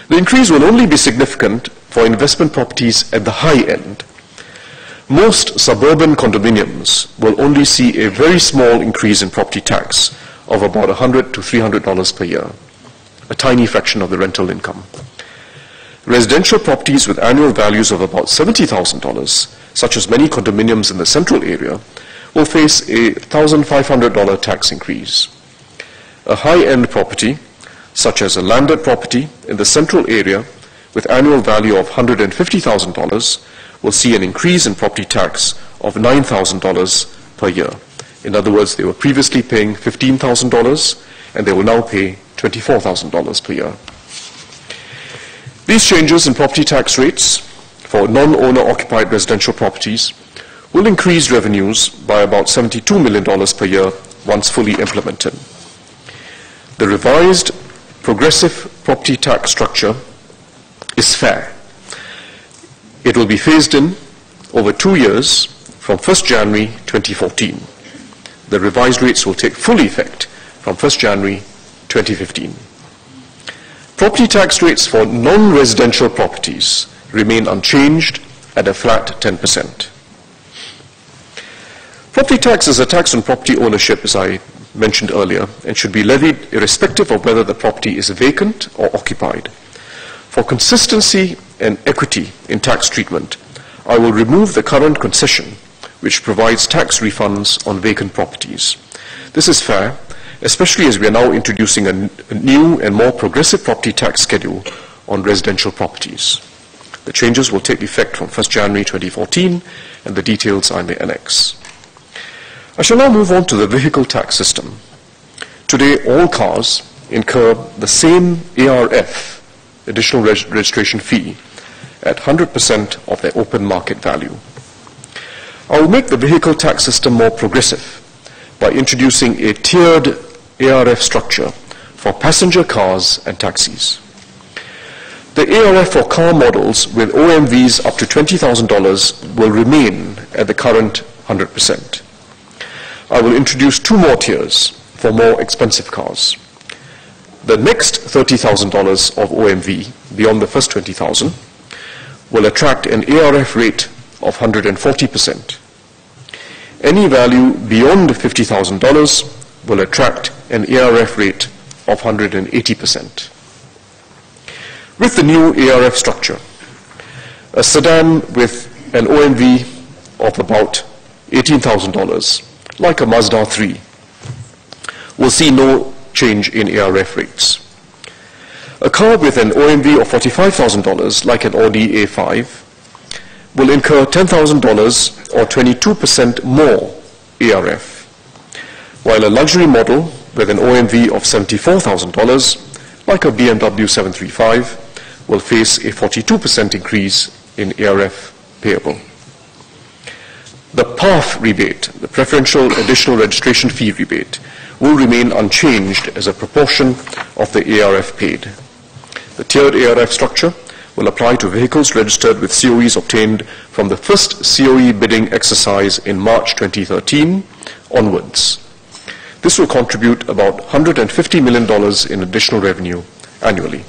The increase will only be significant for investment properties at the high end. Most suburban condominiums will only see a very small increase in property tax of about $100 to $300 per year, a tiny fraction of the rental income. Residential properties with annual values of about $70,000, such as many condominiums in the central area, will face a $1,500 tax increase. A high-end property, such as a landed property in the central area with annual value of $150,000, will see an increase in property tax of $9,000 per year. In other words, they were previously paying $15,000 and they will now pay $24,000 per year. These changes in property tax rates for non-owner-occupied residential properties will increase revenues by about $72 million per year once fully implemented. The revised progressive property tax structure is fair. It will be phased in over 2 years from 1st January 2014. The revised rates will take full effect from 1st January 2015. Property tax rates for non-residential properties remain unchanged at a flat 10%. Property tax is a tax on property ownership, as I mentioned earlier, and should be levied irrespective of whether the property is vacant or occupied. For consistency and equity in tax treatment, I will remove the current concession, which provides tax refunds on vacant properties. This is fair, especially as we are now introducing a new and more progressive property tax schedule on residential properties. The changes will take effect from 1st January 2014, and the details are in the annex. I shall now move on to the vehicle tax system. Today, all cars incur the same ARF, additional registration fee, at 100% of their open market value. I will make the vehicle tax system more progressive by introducing a tiered ARF structure for passenger cars and taxis. The ARF for car models with OMVs up to $20,000 will remain at the current 100%. I will introduce two more tiers for more expensive cars. The next $30,000 of OMV, beyond the first $20,000, will attract an ARF rate of 140%. Any value beyond $50,000 will attract an ARF rate of 180%. With the new ARF structure, a sedan with an OMV of about $18,000, like a Mazda 3, will see no change in ARF rates. A car with an OMV of $45,000, like an Audi A5, will incur $10,000 or 22% more ARF, while a luxury model with an OMV of $74,000, like a BMW 735, will face a 42% increase in ARF payable. The PAF rebate, the Preferential Additional Registration Fee rebate, will remain unchanged as a proportion of the ARF paid. The tiered ARF structure will apply to vehicles registered with COEs obtained from the first COE bidding exercise in March 2013 onwards. This will contribute about $150 million in additional revenue annually.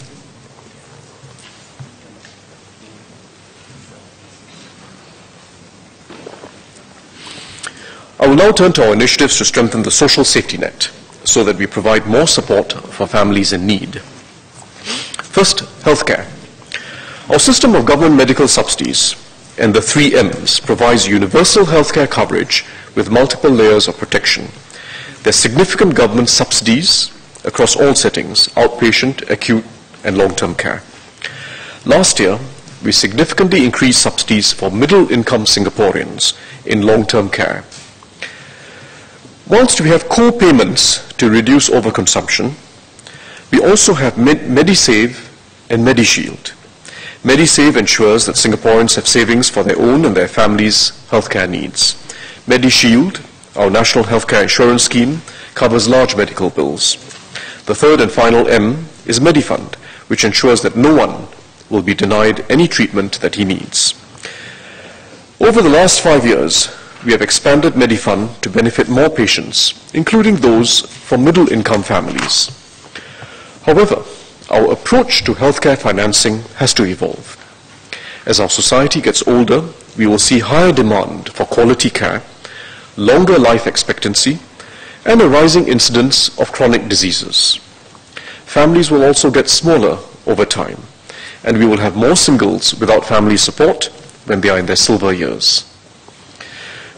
I will now turn to our initiatives to strengthen the social safety net so that we provide more support for families in need. First, healthcare. Our system of government medical subsidies and the 3 M's provides universal healthcare coverage with multiple layers of protection. There are significant government subsidies across all settings: outpatient, acute, and long-term care. Last year, we significantly increased subsidies for middle-income Singaporeans in long-term care. Whilst we have co-payments to reduce overconsumption, we also have MediSave and MediShield. MediSave ensures that Singaporeans have savings for their own and their families' healthcare needs. MediShield, our national healthcare insurance scheme, covers large medical bills. The third and final M is MediFund, which ensures that no one will be denied any treatment that he needs. Over the last 5 years, we have expanded MediFund to benefit more patients, including those from middle-income families. However, our approach to healthcare financing has to evolve. As our society gets older, we will see higher demand for quality care, longer life expectancy, and a rising incidence of chronic diseases. Families will also get smaller over time, and we will have more singles without family support when they are in their silver years.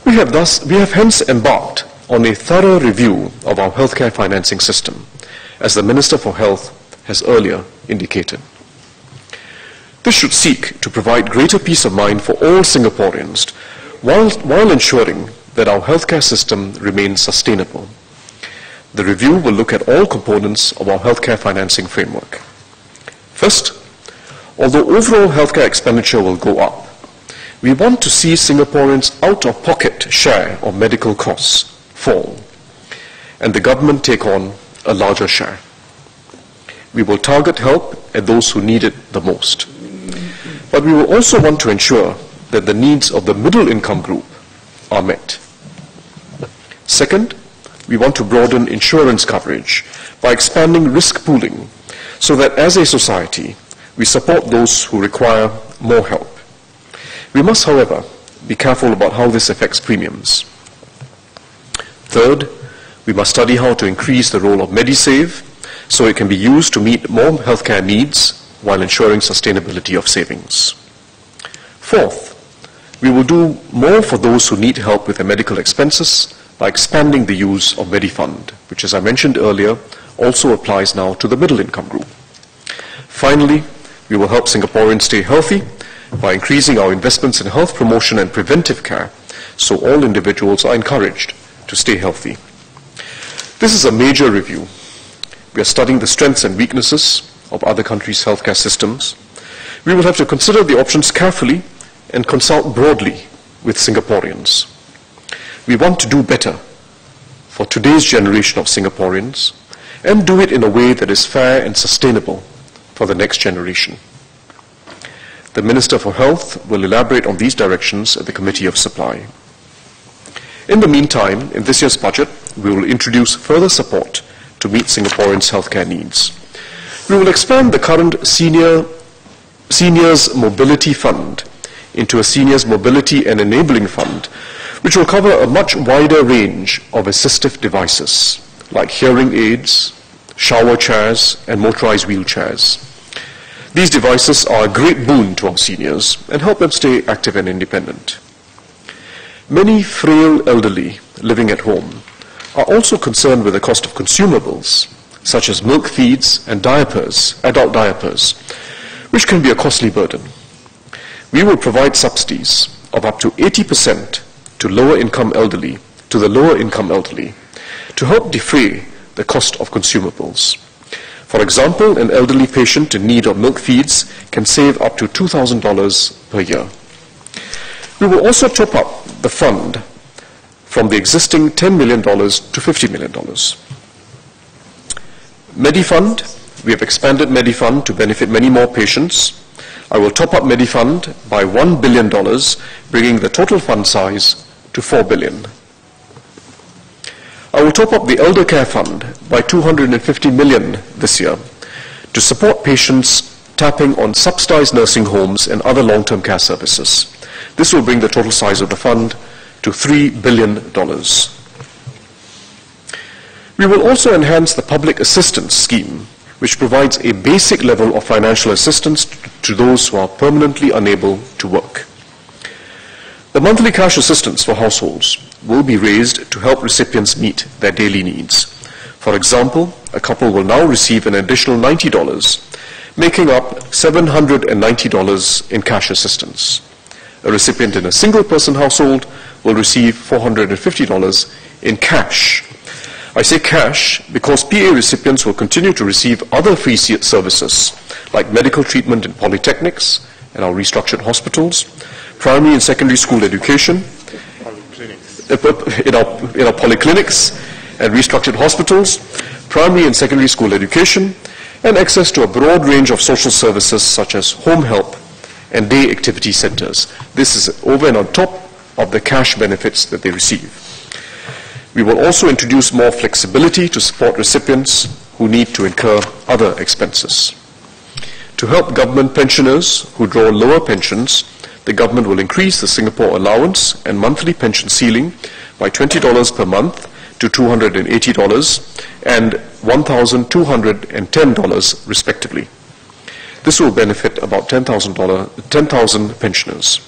We have hence embarked on a thorough review of our healthcare financing system, as the Minister for Health has earlier indicated. This should seek to provide greater peace of mind for all Singaporeans while ensuring that our healthcare system remains sustainable. The review will look at all components of our healthcare financing framework. First, although overall healthcare expenditure will go up, we want to see Singaporeans' out-of-pocket share of medical costs fall, and the government take on a larger share. We will target help at those who need it the most. But we will also want to ensure that the needs of the middle-income group are met. Second, we want to broaden insurance coverage by expanding risk pooling so that as a society, we support those who require more help. We must, however, be careful about how this affects premiums. Third, we must study how to increase the role of MediSave so it can be used to meet more healthcare needs while ensuring sustainability of savings. Fourth, we will do more for those who need help with their medical expenses by expanding the use of MediFund, which, as I mentioned earlier, also applies now to the middle-income group. Finally, we will help Singaporeans stay healthy by increasing our investments in health promotion and preventive care so all individuals are encouraged to stay healthy. This is a major review. We are studying the strengths and weaknesses of other countries' healthcare systems. We will have to consider the options carefully and consult broadly with Singaporeans. We want to do better for today's generation of Singaporeans and do it in a way that is fair and sustainable for the next generation. The Minister for Health will elaborate on these directions at the Committee of Supply. In the meantime, in this year's budget, we will introduce further support to meet Singaporeans' healthcare needs. We will expand the current Seniors Mobility Fund into a Seniors Mobility and Enabling Fund, which will cover a much wider range of assistive devices like hearing aids, shower chairs, and motorized wheelchairs. These devices are a great boon to our seniors and help them stay active and independent. Many frail elderly living at home are also concerned with the cost of consumables, such as milk feeds and diapers, adult diapers, which can be a costly burden. We will provide subsidies of up to 80% to the lower income elderly to help defray the cost of consumables. For example, an elderly patient in need of milk feeds can save up to $2,000 per year. We will also top up the fund from the existing $10 million to $50 million. Medifund, we have expanded Medifund to benefit many more patients. I will top up Medifund by $1 billion, bringing the total fund size to $4 billion. I will top up the Elder Care Fund by $250 million this year to support patients tapping on subsidized nursing homes and other long-term care services. This will bring the total size of the fund to $3 billion. We will also enhance the Public Assistance Scheme, which provides a basic level of financial assistance to those who are permanently unable to work. The monthly cash assistance for households will be raised to help recipients meet their daily needs. For example, a couple will now receive an additional $90, making up $790 in cash assistance. A recipient in a single-person household will receive $450 in cash. I say cash because PA recipients will continue to receive other free services like medical treatment in polytechnics and our restructured hospitals, primary and secondary school education, in our polyclinics and restructured hospitals, primary and secondary school education, and access to a broad range of social services such as home help and day activity centers. This is over and on top of the cash benefits that they receive. We will also introduce more flexibility to support recipients who need to incur other expenses. To help government pensioners who draw lower pensions, the government will increase the Singapore allowance and monthly pension ceiling by $20 per month to $280 and $1,210 respectively. This will benefit about 10,000 pensioners.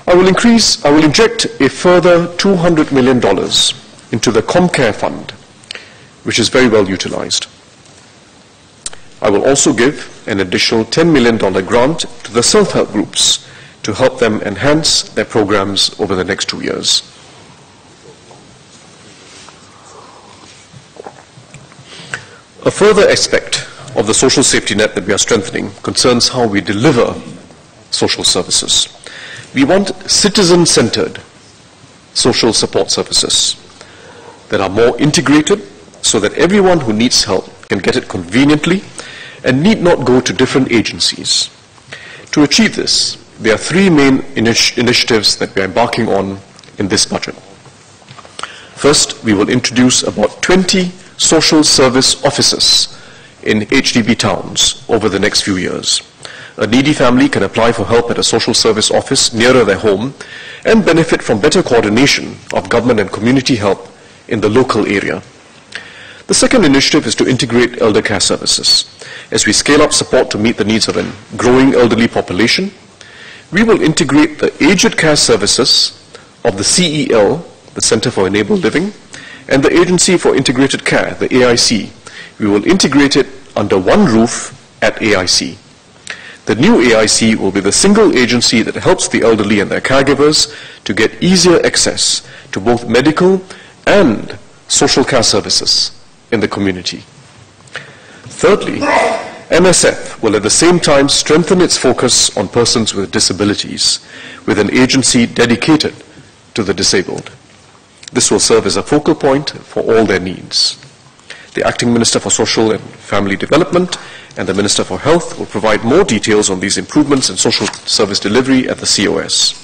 I will inject a further $200 million into the ComCare Fund, which is very well utilized. I will also give an additional $10 million grant to the self-help groups to help them enhance their programs over the next 2 years. A further aspect of the social safety net that we are strengthening concerns how we deliver social services. We want citizen-centered social support services that are more integrated so that everyone who needs help can get it conveniently and need not go to different agencies. To achieve this, there are three main initiatives that we are embarking on in this budget. First, we will introduce about 20 social service offices in HDB towns over the next few years. A needy family can apply for help at a social service office nearer their home and benefit from better coordination of government and community help in the local area. The second initiative is to integrate elder care services. As we scale up support to meet the needs of a growing elderly population, we will integrate the aged care services of the CEL, the Center for Enabled Living, and the Agency for Integrated Care, the AIC. We will integrate it under one roof at AIC. The new AIC will be the single agency that helps the elderly and their caregivers to get easier access to both medical and social care services in the community. Thirdly, MSF will at the same time strengthen its focus on persons with disabilities with an agency dedicated to the disabled. This will serve as a focal point for all their needs. The Acting Minister for Social and Family Development and the Minister for Health will provide more details on these improvements in social service delivery at the COS.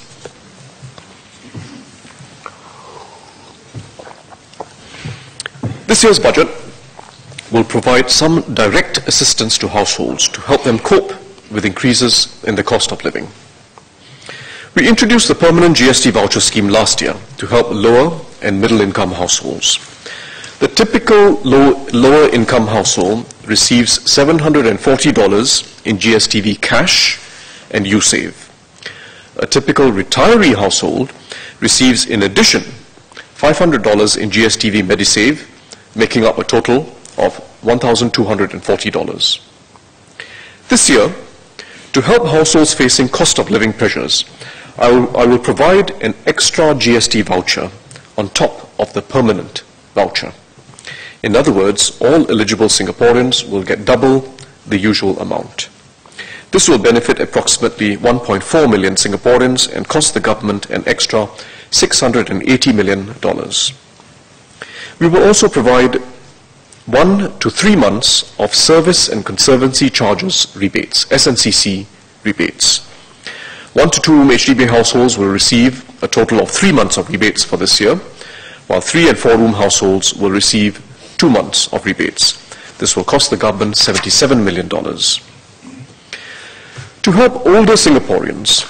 This year's budget will provide some direct assistance to households to help them cope with increases in the cost of living. We introduced the permanent GST voucher scheme last year to help lower and middle income households. The typical lower income household receives $740 in GSTV cash and USave. A typical retiree household receives in addition $500 in GSTV MediSave, making up a total of $1,240. This year, to help households facing cost of living pressures, I will provide an extra GST voucher on top of the permanent voucher. In other words, all eligible Singaporeans will get double the usual amount. This will benefit approximately 1.4 million Singaporeans and cost the government an extra $680 million. We will also provide 1 to 3 months of Service and Conservancy Charges rebates, SNCC rebates. 1 to 2 room HDB households will receive a total of 3 months of rebates for this year, while 3 and 4 room households will receive 2 months of rebates. This will cost the government $77 million. To help older Singaporeans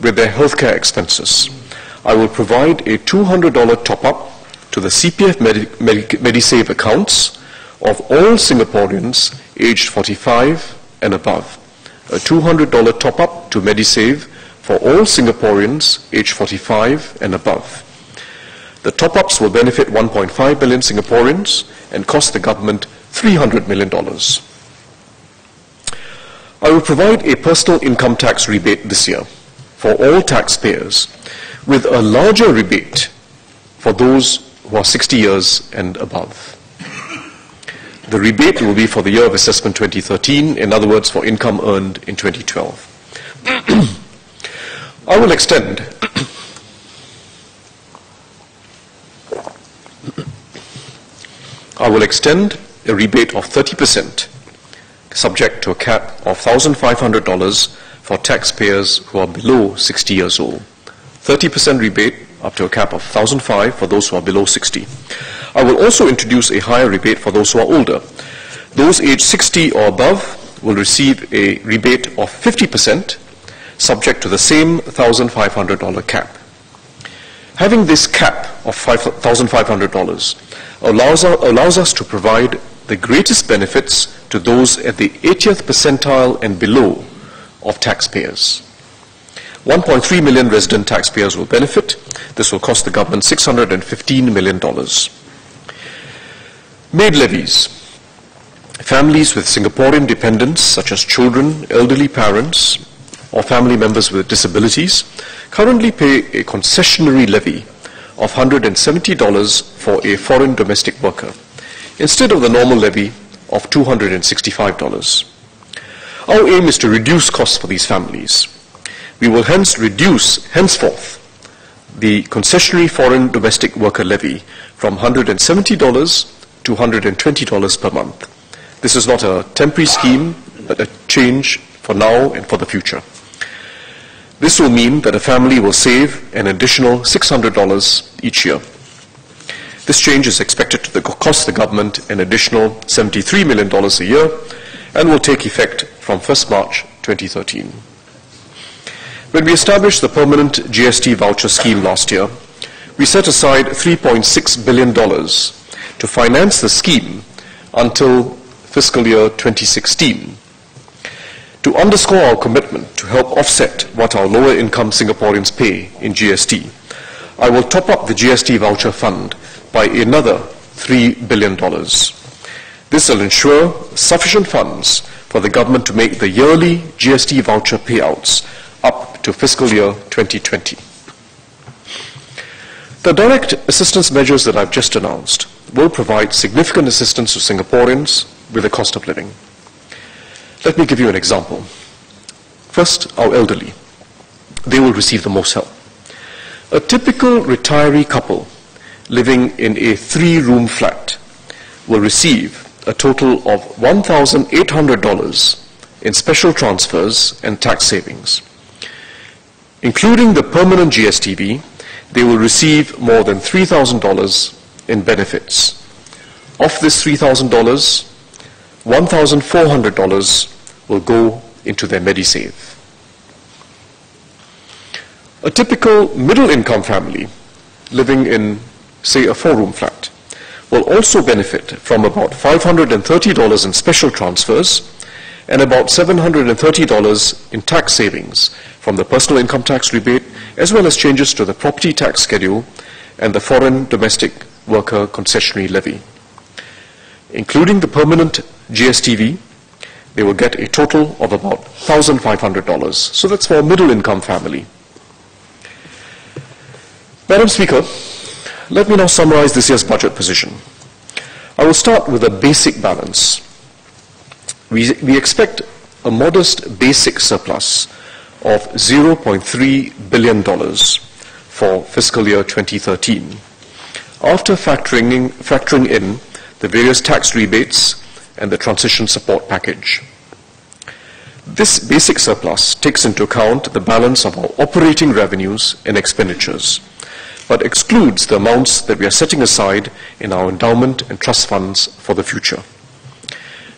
with their healthcare expenses, I will provide a $200 top-up to the CPF MediSave accounts of all Singaporeans aged 45 and above. A $200 top-up to MediSave for all Singaporeans aged 45 and above. The top-ups will benefit 1.5 million Singaporeans and cost the government $300 million. I will provide a personal income tax rebate this year for all taxpayers, with a larger rebate for those who are 60 years and above. The rebate will be for the year of assessment 2013, in other words, for income earned in 2012. I will extend a rebate of 30%, subject to a cap of $1,500 for taxpayers who are below 60 years old. 30% rebate up to a cap of $1,500 for those who are below 60. I will also introduce a higher rebate for those who are older. Those aged 60 or above will receive a rebate of 50%, subject to the same $1,500 cap. Having this cap of $1,500 allows us to provide the greatest benefits to those at the 80th percentile and below of taxpayers. 1.3 million resident taxpayers will benefit. This will cost the government $615 million. Maid levies. Families with Singaporean dependents, such as children, elderly parents, or family members with disabilities, currently pay a concessionary levy of $170 for a foreign domestic worker, instead of the normal levy of $265. Our aim is to reduce costs for these families. We will henceforth the concessionary foreign domestic worker levy from $170 to $120 per month. This is not a temporary scheme, but a change for now and for the future. This will mean that a family will save an additional $600 each year. This change is expected to cost the government an additional $73 million a year and will take effect from 1st March 2013. When we established the permanent GST voucher scheme last year, we set aside $3.6 billion to finance the scheme until fiscal year 2016. To underscore our commitment to help offset what our lower income Singaporeans pay in GST, I will top up the GST voucher fund by another $3 billion. This will ensure sufficient funds for the government to make the yearly GST voucher payouts up to fiscal year 2020. The direct assistance measures that I've just announced will provide significant assistance to Singaporeans with the cost of living. Let me give you an example. First, our elderly. They will receive the most help. A typical retiree couple living in a 3-room flat will receive a total of $1,800 in special transfers and tax savings. Including the permanent GSTV, they will receive more than $3,000 in benefits. Of this $3,000, $1,400 will go into their MediSave. A typical middle-income family living in, say, a 4-room flat will also benefit from about $530 in special transfers and about $730 in tax savings from the personal income tax rebate, as well as changes to the property tax schedule and the foreign domestic worker concessionary levy. Including the permanent GSTV, they will get a total of about $1,500. So that's for a middle-income family. Madam Speaker, let me now summarize this year's budget position. I will start with a basic balance. We expect a modest basic surplus of $0.3 billion for fiscal year 2013, after factoring in the various tax rebates and the transition support package. This basic surplus takes into account the balance of our operating revenues and expenditures, but excludes the amounts that we are setting aside in our endowment and trust funds for the future.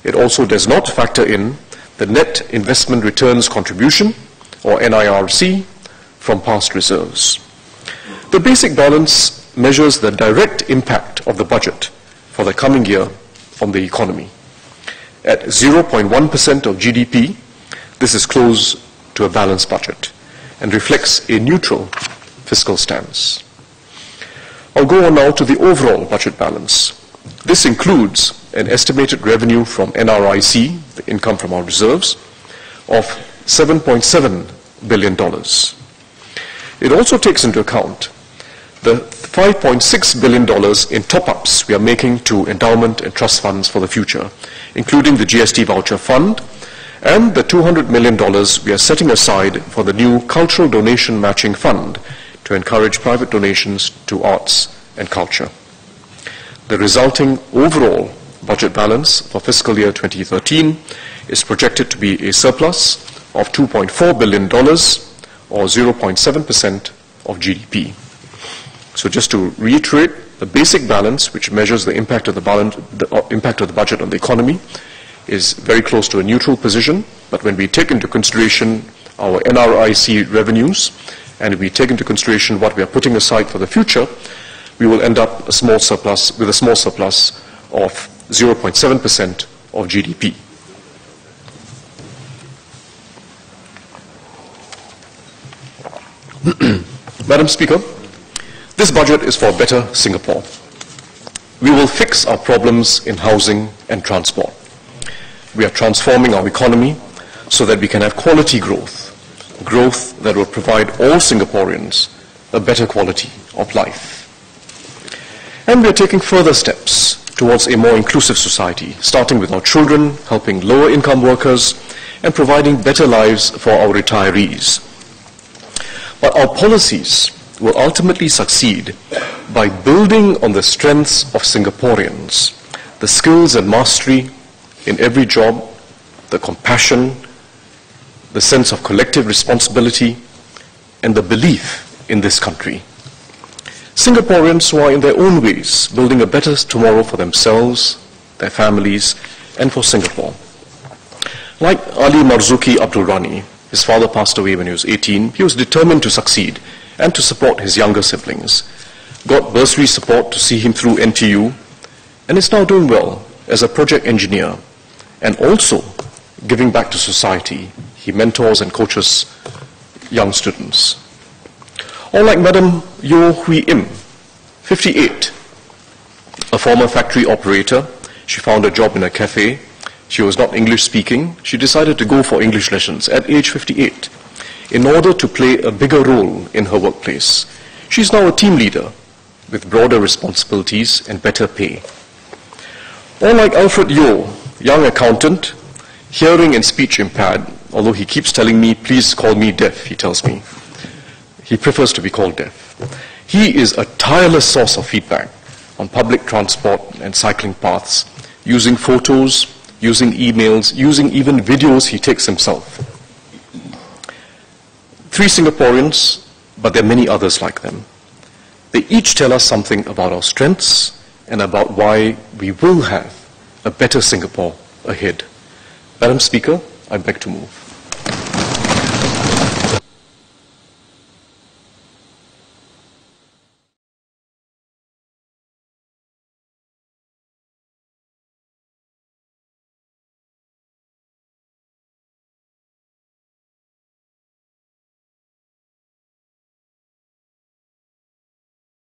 It also does not factor in the net investment returns contribution, or NIRC, from past reserves. The basic balance measures the direct impact of the budget for the coming year on the economy. At 0.1% of GDP, this is close to a balanced budget and reflects a neutral fiscal stance. I'll go on now to the overall budget balance. This includes an estimated revenue from NRIC, the income from our reserves, of $7.7 billion. It also takes into account the $5.6 billion in top-ups we are making to endowment and trust funds for the future, including the GST voucher fund and the $200 million we are setting aside for the new cultural donation matching fund to encourage private donations to arts and culture. The resulting overall budget balance for fiscal year 2013 is projected to be a surplus of $2.4 billion, or 0.7% of GDP. So just to reiterate, the basic balance, which measures the impact of the impact of the budget on the economy, is very close to a neutral position. But when we take into consideration our NRIC revenues, and we take into consideration what we are putting aside for the future, we will end up with a small surplus of 0.7% of GDP. Madam Speaker, this budget is for a better Singapore. We will fix our problems in housing and transport. We are transforming our economy so that we can have quality growth that will provide all Singaporeans a better quality of life. And we are taking further steps towards a more inclusive society, starting with our children, helping lower income workers, and providing better lives for our retirees. But our policies will ultimately succeed by building on the strengths of Singaporeans, the skills and mastery in every job, the compassion, the sense of collective responsibility, and the belief in this country. Singaporeans who are in their own ways building a better tomorrow for themselves, their families, and for Singapore. Like Ali Marzuki Abdul Rani, his father passed away when he was 18, he was determined to succeed and to support his younger siblings. Got bursary support to see him through NTU, and is now doing well as a project engineer, and also giving back to society. He mentors and coaches young students. Or like Madam Yo Hui Im, 58, a former factory operator. She found a job in a cafe. She was not English speaking. She decided to go for English lessons at age 58 in order to play a bigger role in her workplace. She's now a team leader with broader responsibilities and better pay. Or like Alfred Yeo, young accountant, hearing and speech impaired, although he keeps telling me, please call me deaf, he tells me. He prefers to be called deaf. He is a tireless source of feedback on public transport and cycling paths, using photos, using emails, using even videos he takes himself. 3 Singaporeans, but there are many others like them. They each tell us something about our strengths and about why we will have a better Singapore ahead. Madam Speaker, I beg to move.